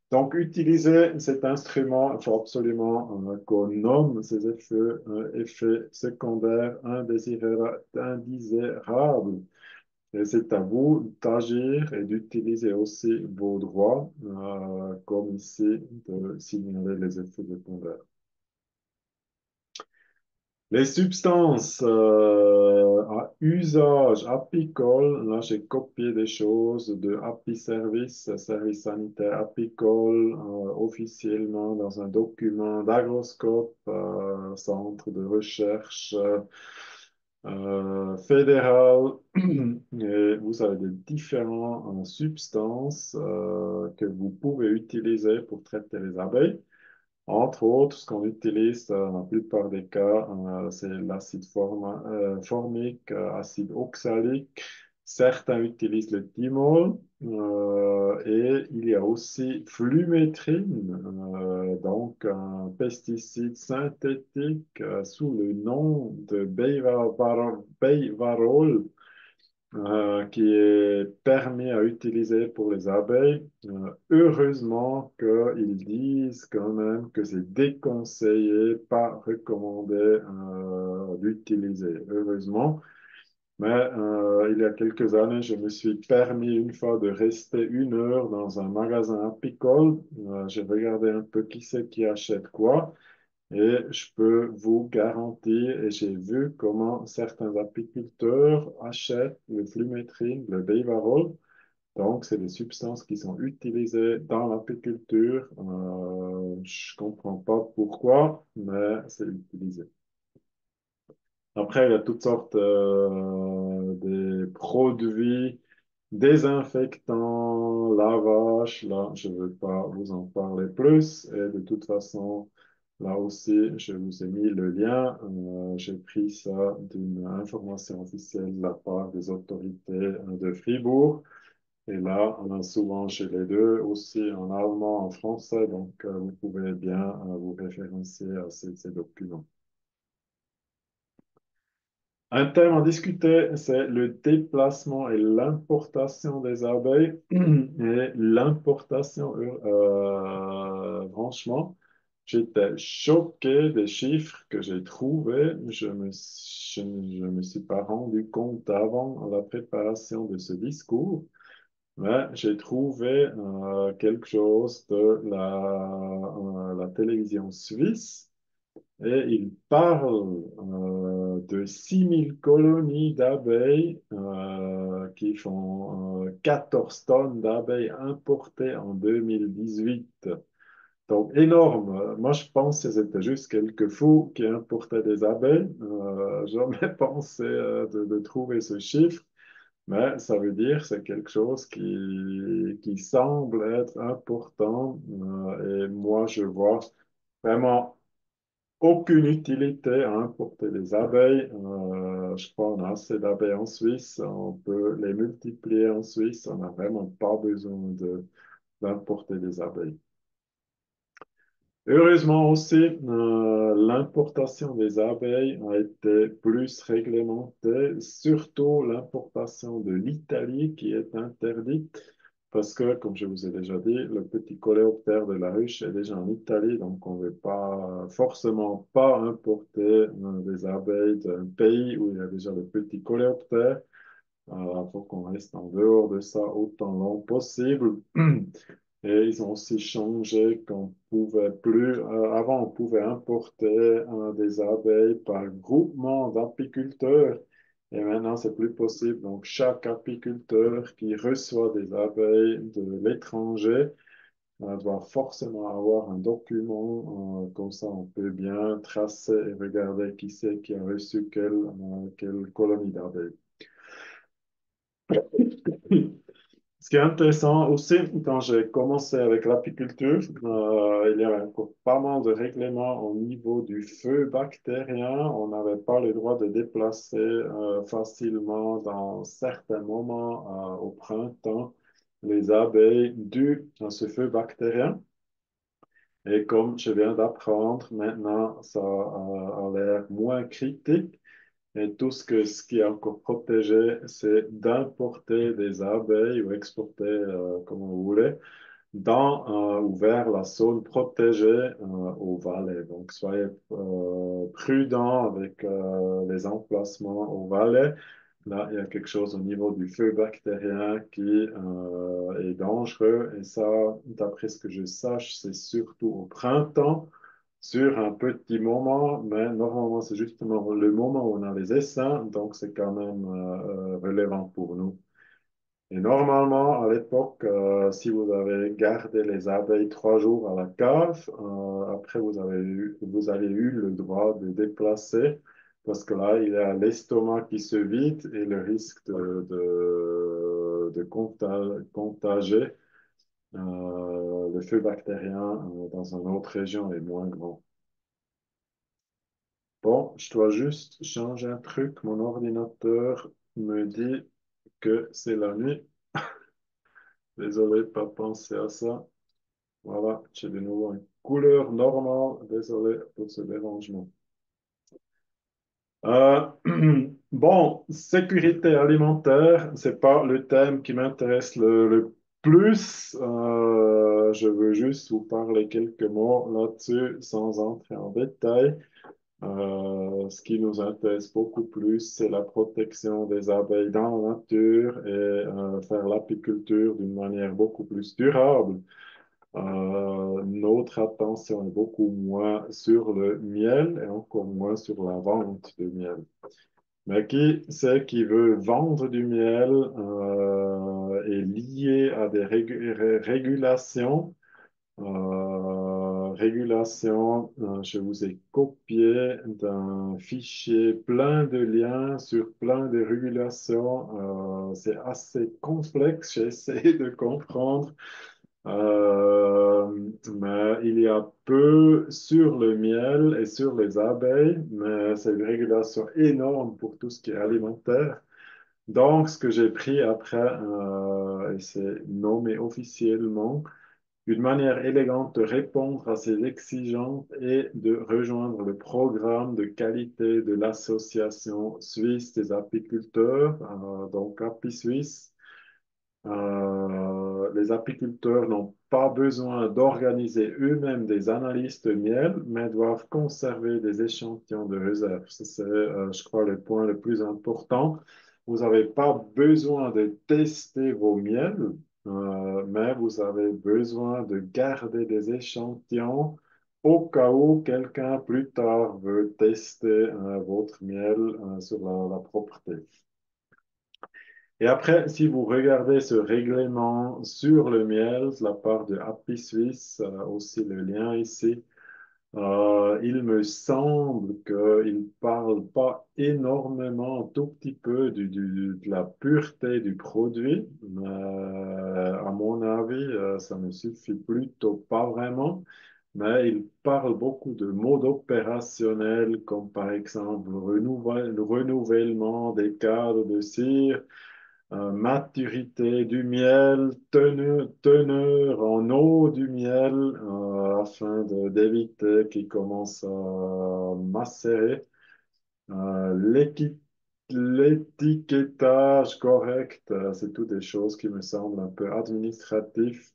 Donc, utiliser cet instrument, il faut absolument qu'on nomme ces effets secondaires indésirables. Et c'est à vous d'agir et d'utiliser aussi vos droits, comme ici, de signaler les effets secondaires. Les substances à usage apicole, là j'ai copié des choses de Apiservice, service sanitaire apicole, officiellement dans un document d'Agroscope, centre de recherche fédéral. Et vous avez des différentes substances que vous pouvez utiliser pour traiter les abeilles. Entre autres, ce qu'on utilise dans la plupart des cas, c'est l'acide formique, acide oxalique. Certains utilisent le thymol et il y a aussi flumétrine, donc un pesticide synthétique sous le nom de Beivarol, qui est permis à utiliser pour les abeilles. Heureusement qu'ils disent quand même que c'est déconseillé, pas recommandé d'utiliser. Heureusement. Mais il y a quelques années, je me suis permis une fois de rester 1 heure dans un magasin apicole. J'ai regardé un peu qui c'est qui achète quoi. Et je peux vous garantir, et j'ai vu comment certains apiculteurs achètent le flumètrine, le Beivarol. Donc, c'est des substances qui sont utilisées dans l'apiculture. Je comprends pas pourquoi, mais c'est utilisé. Après, il y a toutes sortes de produits désinfectants, lavage. Là, je ne veux pas vous en parler plus. Et de toute façon, là aussi, je vous ai mis le lien. J'ai pris ça d'une information officielle de la part des autorités de Fribourg. Et là, on a souvent chez les deux, aussi en allemand, en français. Donc, vous pouvez bien vous référencer à ces documents. Un thème à discuter, c'est le déplacement et l'importation des abeilles. Et l'importation, franchement, j'étais choqué des chiffres que j'ai trouvés. Je me suis pas rendu compte avant la préparation de ce discours, mais j'ai trouvé quelque chose de la télévision suisse et il parle de 6 000 colonies d'abeilles qui font 14 tonnes d'abeilles importées en 2018. Donc, énorme. Moi, je pense que c'était juste quelques fous qui importaient des abeilles. Jamais pensé de trouver ce chiffre, mais ça veut dire que c'est quelque chose qui semble être important. Et moi, je vois vraiment aucune utilité à importer des abeilles. Je crois qu'on a assez d'abeilles en Suisse. On peut les multiplier en Suisse. On n'a vraiment pas besoin d'importer des abeilles. Heureusement aussi, l'importation des abeilles a été plus réglementée, surtout l'importation de l'Italie qui est interdite parce que, comme je vous ai déjà dit, le petit coléoptère de la ruche est déjà en Italie, donc on ne veut pas forcément pas importer des abeilles d'un pays où il y a déjà le petit coléoptère. Il faut qu'on reste en dehors de ça autant long possible. Et ils ont aussi changé qu'on pouvait plus, avant on pouvait importer des abeilles par groupement d'apiculteurs et maintenant c'est plus possible. Donc chaque apiculteur qui reçoit des abeilles de l'étranger doit forcément avoir un document, comme ça on peut bien tracer et regarder qui c'est qui a reçu quelle colonie d'abeilles. Ce qui est intéressant aussi, quand j'ai commencé avec l'apiculture, il y avait encore pas mal de règlements au niveau du feu bactérien. On n'avait pas le droit de déplacer facilement dans certains moments au printemps les abeilles dues à ce feu bactérien. Et comme je viens d'apprendre, maintenant, ça a l'air moins critique. Et tout ce qui est encore protégé, c'est d'importer des abeilles ou exporter, comme vous voulez, dans ou vers la zone protégée au Valais. Donc, soyez prudents avec les emplacements au Valais. Là, il y a quelque chose au niveau du feu bactérien qui est dangereux. Et ça, d'après ce que je sache, c'est surtout au printemps. sur un petit moment, mais normalement, c'est justement le moment où on a les essaims, donc c'est quand même relevant pour nous. Et normalement, à l'époque, si vous avez gardé les abeilles 3 jours à la cave, après vous avez eu le droit de déplacer, parce que là, il y a l'estomac qui se vide et le risque de contager le feu bactérien dans une autre région est moins grand. Bon, je dois juste changer un truc. Mon ordinateur me dit que c'est la nuit. Désolé, pas pensé à ça. Voilà, j'ai de nouveau une couleur normale. Désolé pour ce dérangement. Euh, bon, sécurité alimentaire, c'est pas le thème qui m'intéresse le plus. Je veux juste vous parler quelques mots là-dessus sans entrer en détail. Ce qui nous intéresse beaucoup plus, c'est la protection des abeilles dans la nature et faire l'apiculture d'une manière beaucoup plus durable. Notre attention est beaucoup moins sur le miel et encore moins sur la vente de miel. Mais qui c'est qui veut vendre du miel est lié à des régulations. Je vous ai copié d'un fichier plein de liens sur plein de régulations. C'est assez complexe, j'ai essayé de comprendre. Mais il y a peu sur le miel et sur les abeilles, mais c'est une régulation énorme pour tout ce qui est alimentaire. Donc, ce que j'ai pris après, et c'est nommé officiellement, une manière élégante de répondre à ces exigences est de rejoindre le programme de qualité de l'Association suisse des apiculteurs, donc Api Suisse. Les apiculteurs n'ont pas besoin d'organiser eux-mêmes des analyses de miel, mais doivent conserver des échantillons de réserve. Ça, c'est, je crois, le point le plus important. Vous n'avez pas besoin de tester vos miels, mais vous avez besoin de garder des échantillons au cas où quelqu'un plus tard veut tester votre miel sur la propreté. Et après, si vous regardez ce règlement sur le miel de la part de Happy Suisse, aussi le lien ici, il me semble qu'il ne parle pas énormément, un tout petit peu de la pureté du produit. Mais, à mon avis, ça ne suffit plutôt pas vraiment. Mais il parle beaucoup de modes opérationnels, comme par exemple le renouvellement des cadres de cire, maturité du miel, teneur en eau du miel, afin d'éviter qu'il commence à macérer. L'étiquetage correct, c'est toutes des choses qui me semblent un peu administratives.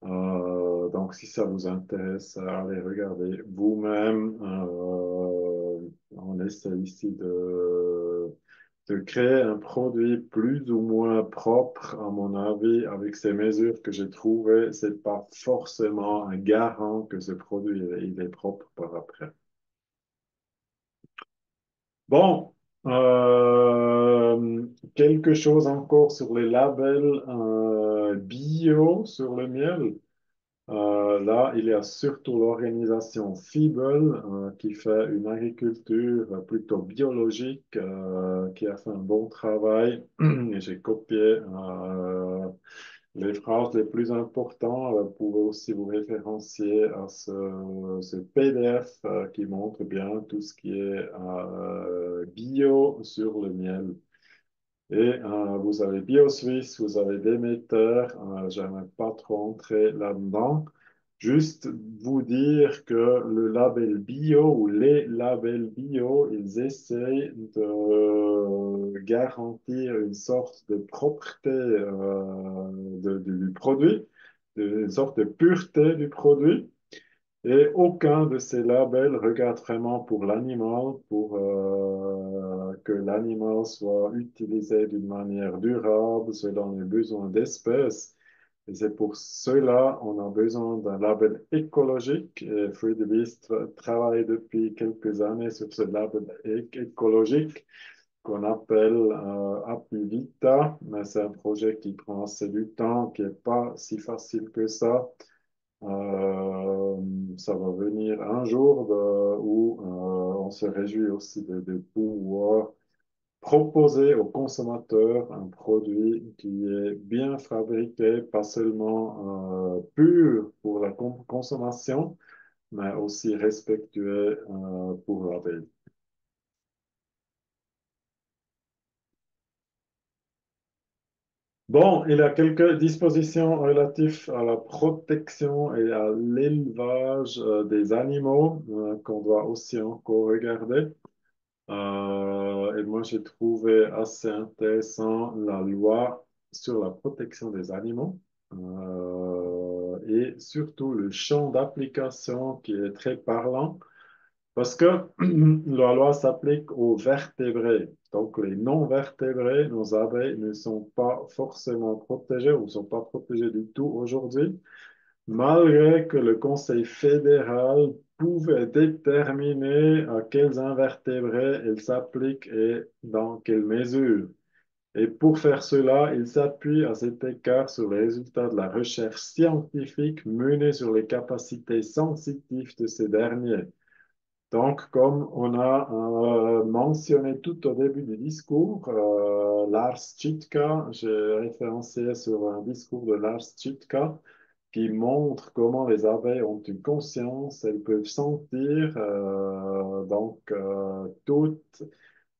Donc, si ça vous intéresse, allez regarder vous-même. On essaie ici de créer un produit plus ou moins propre, à mon avis, avec ces mesures que j'ai trouvées. C'est pas forcément un garant que ce produit il est propre par après. Bon, quelque chose encore sur les labels bio sur le miel. Là, il y a surtout l'organisation FIBEL qui fait une agriculture plutôt biologique, qui a fait un bon travail. Et j'ai copié les phrases les plus importantes. Vous pouvez aussi vous référencier à ce PDF qui montre bien tout ce qui est bio sur le miel. Et vous avez BioSuisse, vous avez Demeter, j'aimerais pas trop entrer là-dedans. Juste vous dire que le label bio ou les labels bio, ils essayent de garantir une sorte de propreté du produit, une sorte de pureté du produit. Et aucun de ces labels regarde vraiment pour l'animal, pour que l'animal soit utilisé d'une manière durable selon les besoins d'espèce. Et c'est pour cela on a besoin d'un label écologique. Et Free the Beast travaille depuis quelques années sur ce label écologique qu'on appelle Happy Vita, mais c'est un projet qui prend assez du temps, qui n'est pas si facile que ça. Euh, Ça va venir un jour où on se réjouit aussi de pouvoir proposer au consommateur un produit qui est bien fabriqué, pas seulement pur pour la consommation, mais aussi respectueux pour l'abeille. Bon, il y a quelques dispositions relatives à la protection et à l'élevage des animaux qu'on doit aussi encore regarder. Et moi, j'ai trouvé assez intéressant la loi sur la protection des animaux et surtout le champ d'application qui est très parlant parce que la loi s'applique aux vertébrés. Donc, les non-vertébrés, nos abeilles ne sont pas forcément protégées ou ne sont pas protégées du tout aujourd'hui, malgré que le Conseil fédéral pouvait déterminer à quels invertébrés il s'applique et dans quelle mesure. Et pour faire cela, il s'appuie à cet écart sur les résultats de la recherche scientifique menée sur les capacités sensitives de ces derniers. Donc, comme on a mentionné tout au début du discours, Lars Chitka, j'ai référencé sur un discours de Lars Chitka qui montre comment les abeilles ont une conscience, elles peuvent sentir, toute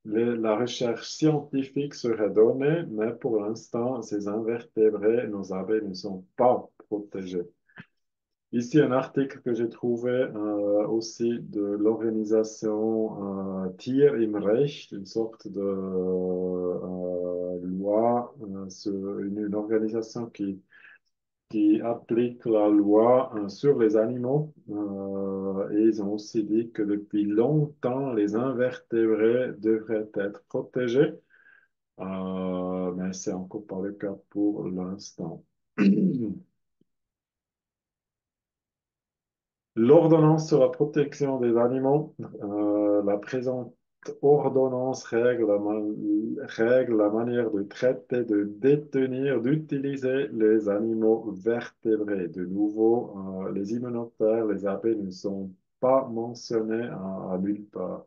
la recherche scientifique serait donnée, mais pour l'instant, ces invertébrés, nos abeilles ne sont pas protégées. Ici, un article que j'ai trouvé aussi de l'organisation Tier im Recht, une sorte de loi, une organisation qui applique la loi sur les animaux. Et ils ont aussi dit que depuis longtemps, les invertébrés devraient être protégés, mais c'est encore pas le cas pour l'instant. L'ordonnance sur la protection des animaux, la présente ordonnance règle la manière de traiter, de détenir, d'utiliser les animaux vertébrés. De nouveau, les hyménoptères, les abeilles ne sont pas mentionnés à nulle part.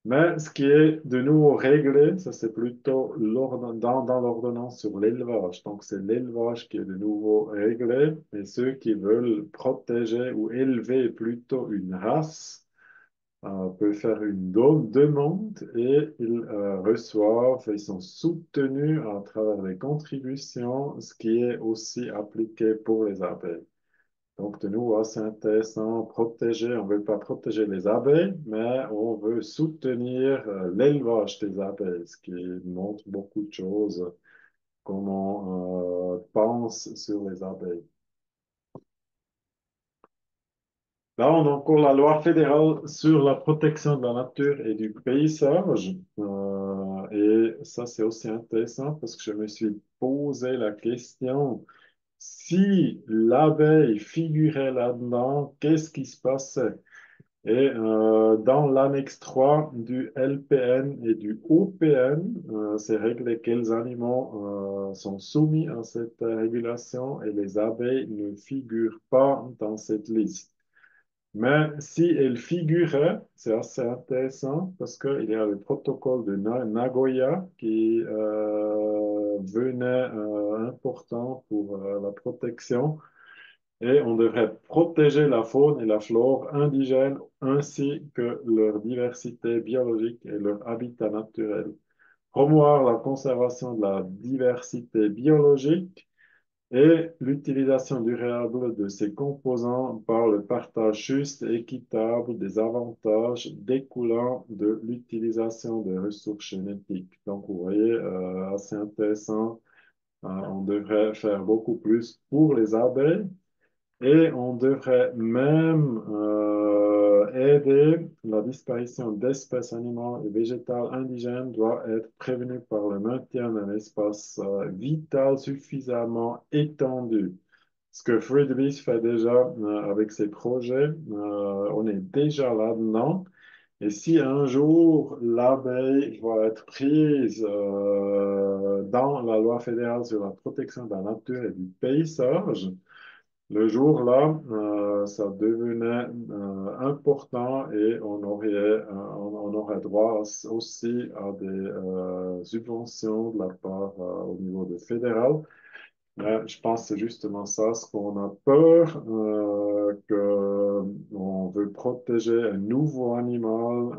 Mais ce qui est de nouveau réglé, ça c'est plutôt dans l'ordonnance sur l'élevage. Donc c'est l'élevage qui est de nouveau réglé et ceux qui veulent protéger ou élever plutôt une race peuvent faire une demande et ils reçoivent, ils sont soutenus à travers les contributions, ce qui est aussi appliqué pour les abeilles. Donc, de nouveau, assez intéressant, protéger, on ne veut pas protéger les abeilles, mais on veut soutenir l'élevage des abeilles, ce qui montre beaucoup de choses, comment on pense sur les abeilles. Là, on a encore la loi fédérale sur la protection de la nature et du paysage. Et ça, c'est aussi intéressant parce que je me suis posé la question, si l'abeille figurait là-dedans, qu'est-ce qui se passait? Et dans l'annexe 3 du LPN et du OPN, c'est réglé quels animaux sont soumis à cette régulation et les abeilles ne figurent pas dans cette liste. Mais si elles figuraient, c'est assez intéressant parce qu'il y a le protocole de Nagoya qui venait important pour la protection et on devrait protéger la faune et la flore indigènes ainsi que leur diversité biologique et leur habitat naturel. Promouvoir la conservation de la diversité biologique et l'utilisation durable de ces composants par le partage juste et équitable des avantages découlant de l'utilisation des ressources génétiques. Donc, vous voyez, assez intéressant. On devrait faire beaucoup plus pour les abeilles Et on devrait même aider la disparition d'espèces animales et végétales indigènes doit être prévenue par le maintien d'un espace vital suffisamment étendu. Ce que Friedrich fait déjà avec ses projets, on est déjà là-dedans. Et si un jour l'abeille va être prise dans la loi fédérale sur la protection de la nature et du paysage, le jour-là, ça devenait important et on aurait droit aussi à des subventions de la part au niveau de fédéral. Je pense que c'est justement ça, ce qu'on a peur, que on veut protéger un nouveau animal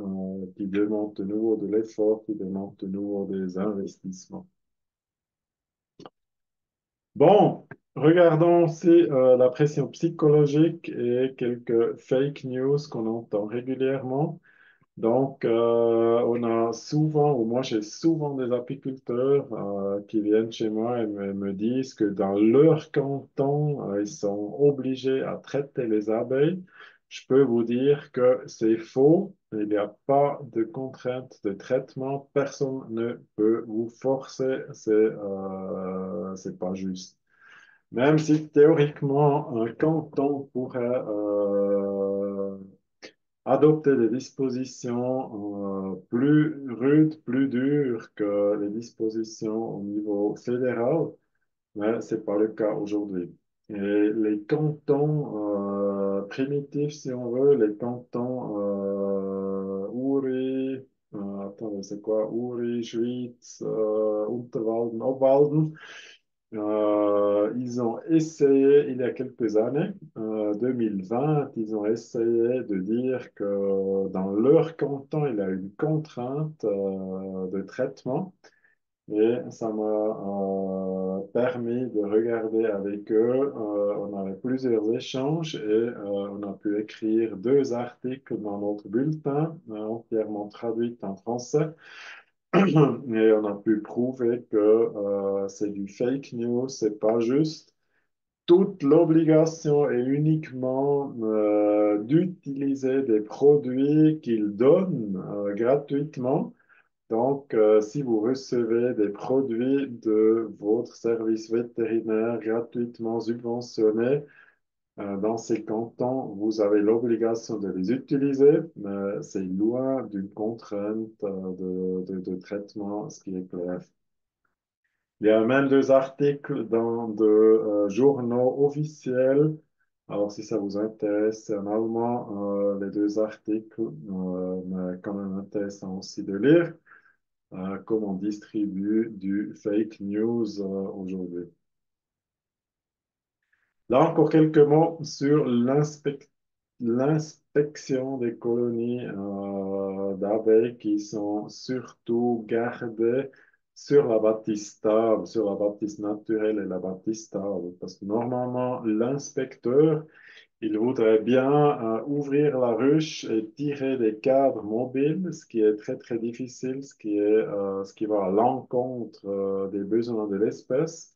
qui demande de nouveau de l'effort, qui demande de nouveau des investissements. Bon, regardons aussi la pression psychologique et quelques fake news qu'on entend régulièrement. Donc, on a souvent, ou moi j'ai souvent des apiculteurs qui viennent chez moi et me disent que dans leur canton, ils sont obligés à traiter les abeilles. Je peux vous dire que c'est faux. Il n'y a pas de contrainte de traitement. Personne ne peut vous forcer. C'est pas juste. Même si théoriquement, un canton pourrait adopter des dispositions plus rudes, plus dures que les dispositions au niveau fédéral, mais ce n'est pas le cas aujourd'hui. Et les cantons primitifs, si on veut, les cantons Uri, attendez, c'est quoi? Uri, Schwyz, Unterwalden, Obwalden, ils ont essayé, il y a quelques années, 2020, ils ont essayé de dire que dans leur canton, il y a une contrainte de traitement. Et ça m'a permis de regarder avec eux. On avait plusieurs échanges et on a pu écrire deux articles dans notre bulletin, entièrement traduits en français. Et on a pu prouver que c'est du fake news, c'est pas juste. Toute l'obligation est uniquement d'utiliser des produits qu'ils donnent gratuitement. Donc, si vous recevez des produits de votre service vétérinaire gratuitement subventionnés, dans ces cantons, vous avez l'obligation de les utiliser, mais c'est loin d'une contrainte de traitement, ce qui est clair. Il y a même deux articles dans de journaux officiels. Alors, si ça vous intéresse, c'est en allemand, les deux articles, mais quand même intéressant aussi de lire, comme on distribue du fake news aujourd'hui. Là, encore quelques mots sur l'inspection des colonies d'abeilles qui sont surtout gardées sur la bâtisse naturelle et la bâtisse stable. Parce que normalement, l'inspecteur, il voudrait bien ouvrir la ruche et tirer des cadres mobiles, ce qui est très très difficile, ce qui va à l'encontre des besoins de l'espèce.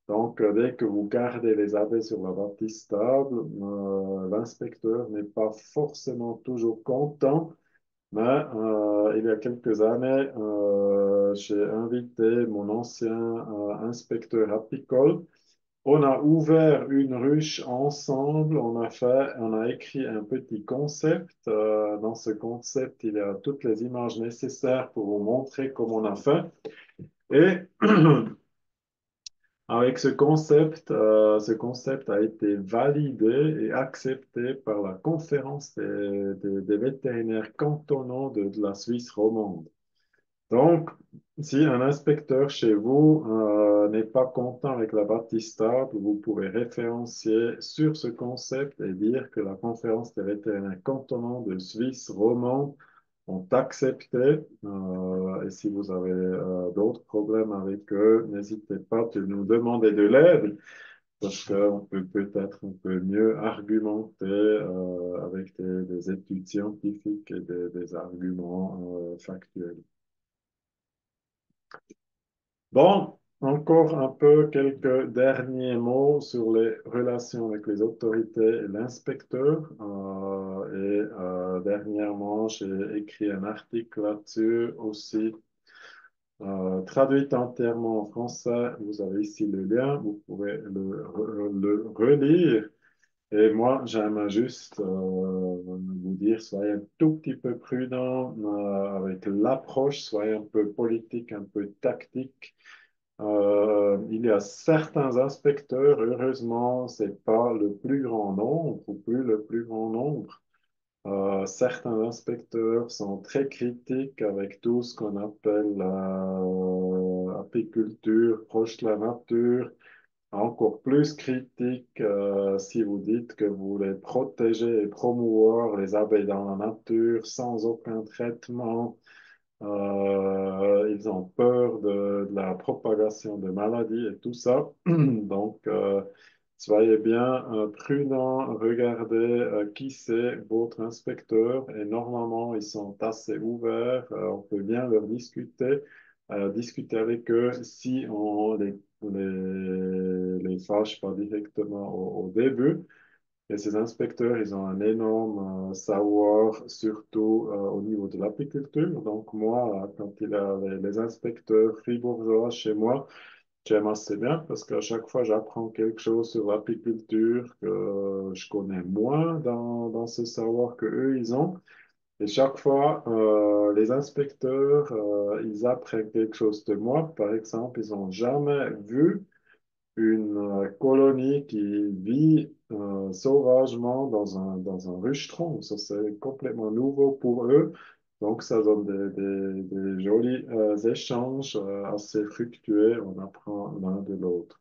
Donc, dès que vous gardez les abeilles sur la bâtisse stable, l'inspecteur n'est pas forcément toujours content, mais il y a quelques années, j'ai invité mon ancien inspecteur apicole. On a ouvert une ruche ensemble, on a écrit un petit concept. Dans ce concept, il y a toutes les images nécessaires pour vous montrer comment on a fait. Et avec ce concept a été validé et accepté par la conférence des vétérinaires cantonaux de la Suisse romande. Donc, si un inspecteur chez vous n'est pas content avec la bâtisse stable, vous pouvez référencier sur ce concept et dire que la conférence des vétérinaires cantonaux de Suisse romande ont accepté. Et si vous avez d'autres problèmes avec eux, n'hésitez pas de nous demander de l'aide parce qu'on peut peut-être un peu mieux argumenter avec des études scientifiques et des arguments factuels. Bon, encore un peu quelques derniers mots sur les relations avec les autorités et l'inspecteur. Dernièrement, j'ai écrit un article là-dessus aussi, traduit entièrement en français. Vous avez ici le lien, vous pouvez le relire. Et moi, j'aime juste vous dire, soyez un tout petit peu prudent avec l'approche, soyez un peu politique, un peu tactique. Il y a certains inspecteurs, heureusement, c'est pas le plus grand nombre ou plus le plus grand nombre. Certains inspecteurs sont très critiques avec tout ce qu'on appelle apiculture proche de la nature, encore plus critiques si vous dites que vous voulez protéger et promouvoir les abeilles dans la nature sans aucun traitement. Ils ont peur de la propagation de maladies et tout ça. Donc, soyez bien prudents, regardez qui c'est votre inspecteur et normalement, ils sont assez ouverts. On peut bien leur discuter avec eux si on les fâche pas directement au début. Et ces inspecteurs, ils ont un énorme savoir, surtout au niveau de l'apiculture. Donc moi, quand il y a les inspecteurs fribourgeois chez moi, j'aime assez bien parce qu'à chaque fois, j'apprends quelque chose sur l'apiculture que je connais moins dans ce savoir que eux, ils ont. Et chaque fois, les inspecteurs, ils apprennent quelque chose de moi. Par exemple, ils n'ont jamais vu une colonie qui vit sauvagement dans un rucheton. Ça, c'est complètement nouveau pour eux. Donc, ça donne des jolis échanges assez fructueux. On apprend l'un de l'autre.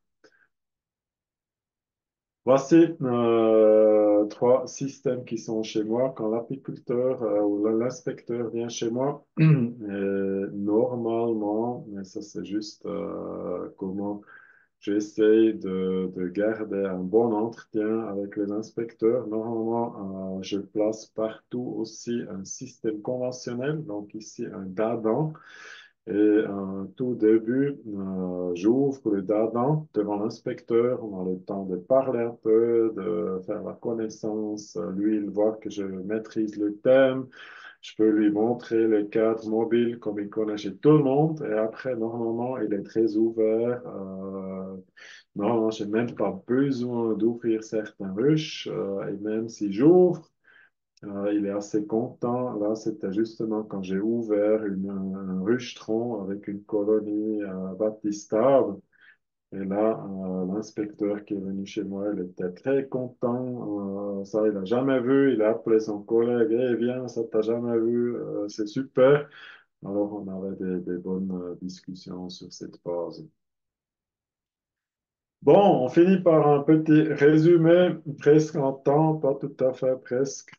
Voici trois systèmes qui sont chez moi. Quand l'apiculteur ou l'inspecteur vient chez moi, normalement, mais ça c'est juste comment j'essaye de garder un bon entretien avec les inspecteurs. Normalement, je place partout aussi un système conventionnel, donc ici un DADAN. Et tout début, j'ouvre le dadan devant l'inspecteur. On a le temps de parler un peu, de faire la connaissance. Lui, il voit que je maîtrise le thème. Je peux lui montrer le cadre mobile comme il connaît chez tout le monde. Et après, normalement, il est très ouvert. Normalement, je n'ai même pas besoin d'ouvrir certains rushs. Et même si j'ouvre, il est assez content. Là, c'était justement quand j'ai ouvert un rucheton avec une colonie baptistable. Et là, l'inspecteur qui est venu chez moi, il était très content. Ça, il n'a jamais vu. Il a appelé son collègue. Eh, viens, ça t'a jamais vu. C'est super. Alors, on avait des bonnes discussions sur cette base. Bon, on finit par un petit résumé, presque en temps, pas tout à fait presque.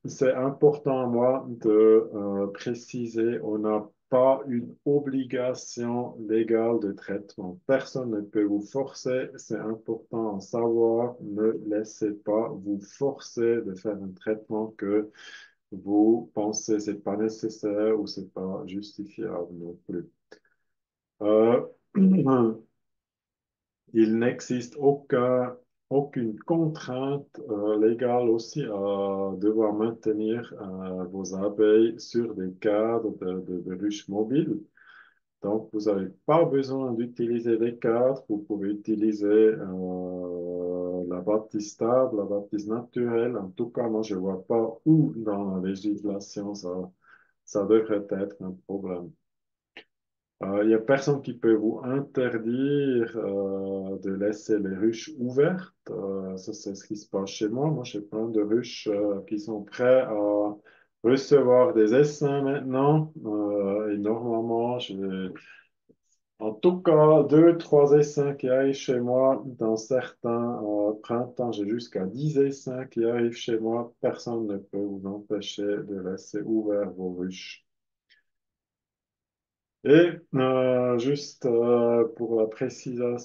C'est important, moi, de préciser, on n'a pas une obligation légale de traitement. Personne ne peut vous forcer, c'est important à savoir. Ne laissez pas vous forcer de faire un traitement que vous pensez c'est pas nécessaire ou c'est pas justifiable non plus. Euh, Il n'existe aucune contrainte légale aussi à devoir maintenir vos abeilles sur des cadres de ruches mobiles. Donc, vous n'avez pas besoin d'utiliser des cadres. Vous pouvez utiliser la baptiste stable, la baptiste naturelle. En tout cas, moi, je ne vois pas où dans la législation ça devrait être un problème. Il n'y a personne qui peut vous interdire de laisser les ruches ouvertes. Ça, c'est ce qui se passe chez moi. Moi, j'ai plein de ruches qui sont prêts à recevoir des essaims maintenant. Et normalement, j'ai en tout cas deux, trois essaims qui arrivent chez moi. Dans certains printemps, j'ai jusqu'à 10 essaims qui arrivent chez moi. Personne ne peut vous empêcher de laisser ouvert vos ruches. Et juste pour la précision,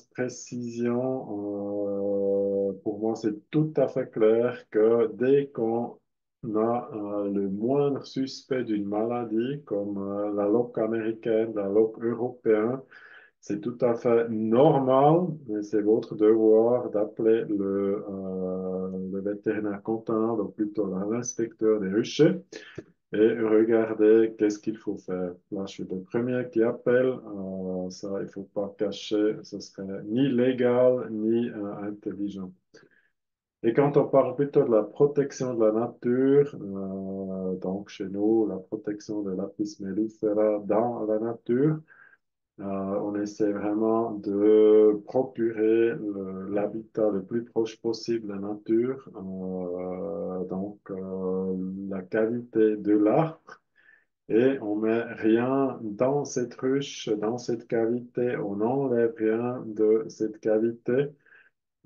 pour moi, c'est tout à fait clair que dès qu'on on a le moindre suspect d'une maladie, comme la loque américaine, la loque européenne, c'est tout à fait normal, mais c'est votre devoir d'appeler le vétérinaire comptable, ou plutôt l'inspecteur des ruchers, et regarder qu'est-ce qu'il faut faire. Là, je suis le premier qui appelle. Ça, il ne faut pas cacher. Ce serait ni légal ni intelligent. Et quand on parle plutôt de la protection de la nature, donc chez nous, la protection de l'Apis mellifera dans la nature, on essaie vraiment de procurer l'habitat le plus proche possible de la nature, la qualité de l'arbre, et on met rien dans cette ruche, dans cette cavité, on n'enlève rien de cette cavité.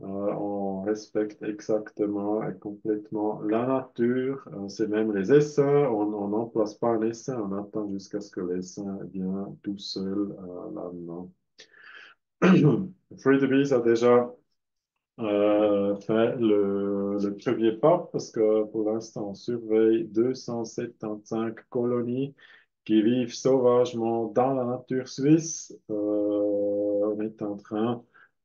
On respecte exactement et complètement la nature. C'est même les essaims. On n'en place pas un essaim. On attend jusqu'à ce que l'essaim vienne tout seul là-dedans. Free the Bees a déjà fait le premier pas parce que pour l'instant, on surveille 275 colonies qui vivent sauvagement dans la nature suisse. On est en train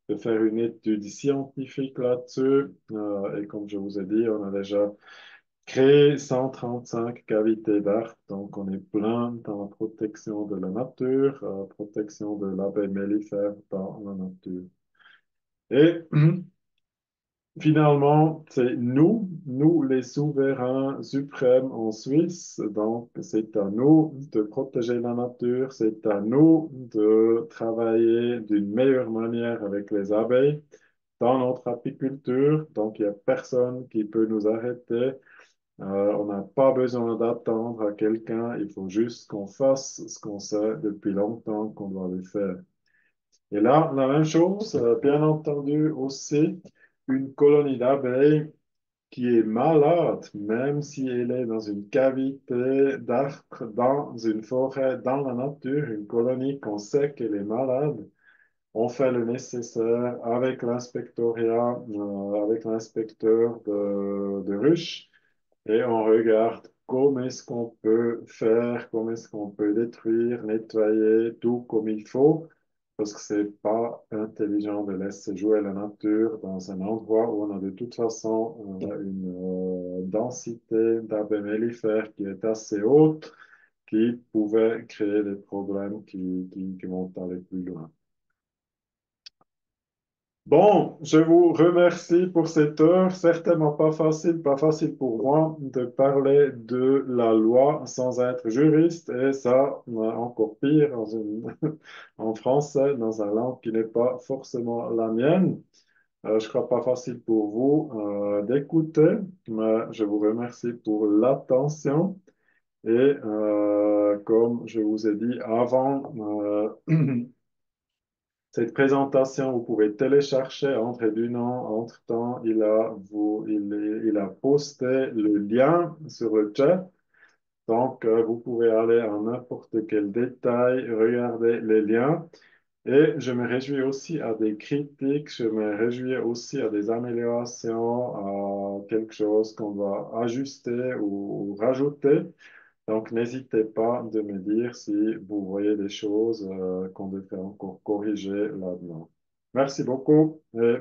de faire une étude scientifique là-dessus. Et comme je vous ai dit, on a déjà créé 135 cavités d'art. Donc, on est plein dans la protection de la nature, protection de l'abeille mellifère dans la nature. Et finalement, c'est nous les souverains suprêmes en Suisse. Donc, c'est à nous de protéger la nature, c'est à nous de travailler d'une meilleure manière avec les abeilles dans notre apiculture. Donc, il n'y a personne qui peut nous arrêter. On n'a pas besoin d'attendre à quelqu'un, il faut juste qu'on fasse ce qu'on sait depuis longtemps qu'on doit le faire. Et là, la même chose, bien entendu aussi, une colonie d'abeilles qui est malade, même si elle est dans une cavité d'arbre, dans une forêt, dans la nature, une colonie qu'on sait qu'elle est malade, on fait le nécessaire avec l'inspectorat, avec l'inspecteur de ruche, et on regarde comment est-ce qu'on peut faire, comment est-ce qu'on peut détruire, nettoyer tout comme il faut, parce que c'est pas intelligent de laisser jouer la nature dans un endroit où on a de toute façon une densité d'abeilles mellifères qui est assez haute, qui pouvait créer des problèmes qui vont aller plus loin. Bon, je vous remercie pour cette heure. Certainement pas facile pour moi de parler de la loi sans être juriste, et ça, encore pire en français, dans une langue qui n'est pas forcément la mienne. Je crois pas facile pour vous d'écouter, mais je vous remercie pour l'attention. Et comme je vous ai dit avant, cette présentation, vous pouvez télécharger entre du nom. Entre-temps, il a posté le lien sur le chat. Donc, vous pouvez aller en n'importe quel détail, regarder les liens. Et je me réjouis aussi à des critiques, je me réjouis aussi à des améliorations, à quelque chose qu'on va ajuster ou rajouter. Donc, n'hésitez pas de me dire si vous voyez des choses qu'on devrait encore corriger là-dedans. Merci beaucoup et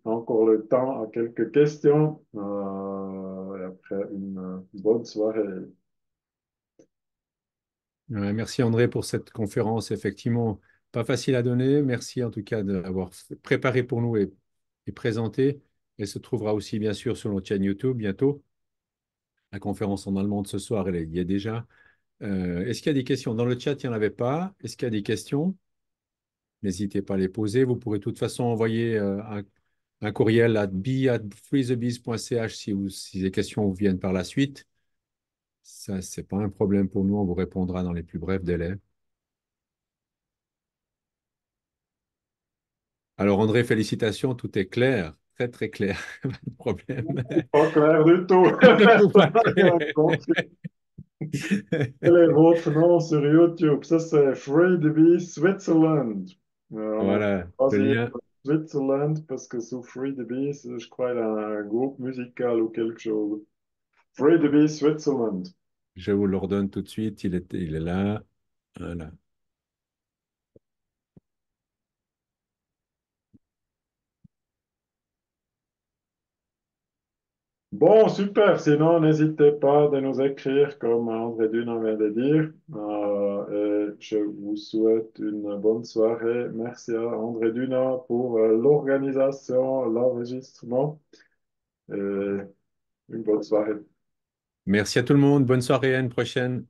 encore le temps à quelques questions et après une bonne soirée. Merci André pour cette conférence. Effectivement, pas facile à donner. Merci en tout cas d'avoir préparé pour nous et présenté. Elle se trouvera aussi bien sûr sur notre chaîne YouTube bientôt. La conférence en allemand de ce soir, elle y est déjà. Est-ce qu'il y a des questions? Dans le chat, il n'y en avait pas. Est-ce qu'il y a des questions? N'hésitez pas à les poser. Vous pourrez de toute façon envoyer un courriel à b@freethebees.ch si les questions vous viennent par la suite. Ça, c'est pas un problème pour nous. On vous répondra dans les plus brefs délais. Alors, André, félicitations. Tout est clair. Très, très clair. Pas de problème. Pas clair du tout. Pas clair. Quel est votre nom sur YouTube? Ça, c'est Free to be Switzerland. On a Voilà, le choisi lien. Switzerland parce que sous Free to be, je crois, il a un groupe musical ou quelque chose. Free to be Switzerland. Je vous l'ordonne tout de suite. Il est là. Voilà. Bon, super. Sinon, n'hésitez pas de nous écrire comme André Dunant vient de dire. Et je vous souhaite une bonne soirée. Merci à André Dunant pour l'organisation, l'enregistrement et une bonne soirée. Merci à tout le monde. Bonne soirée. À une prochaine.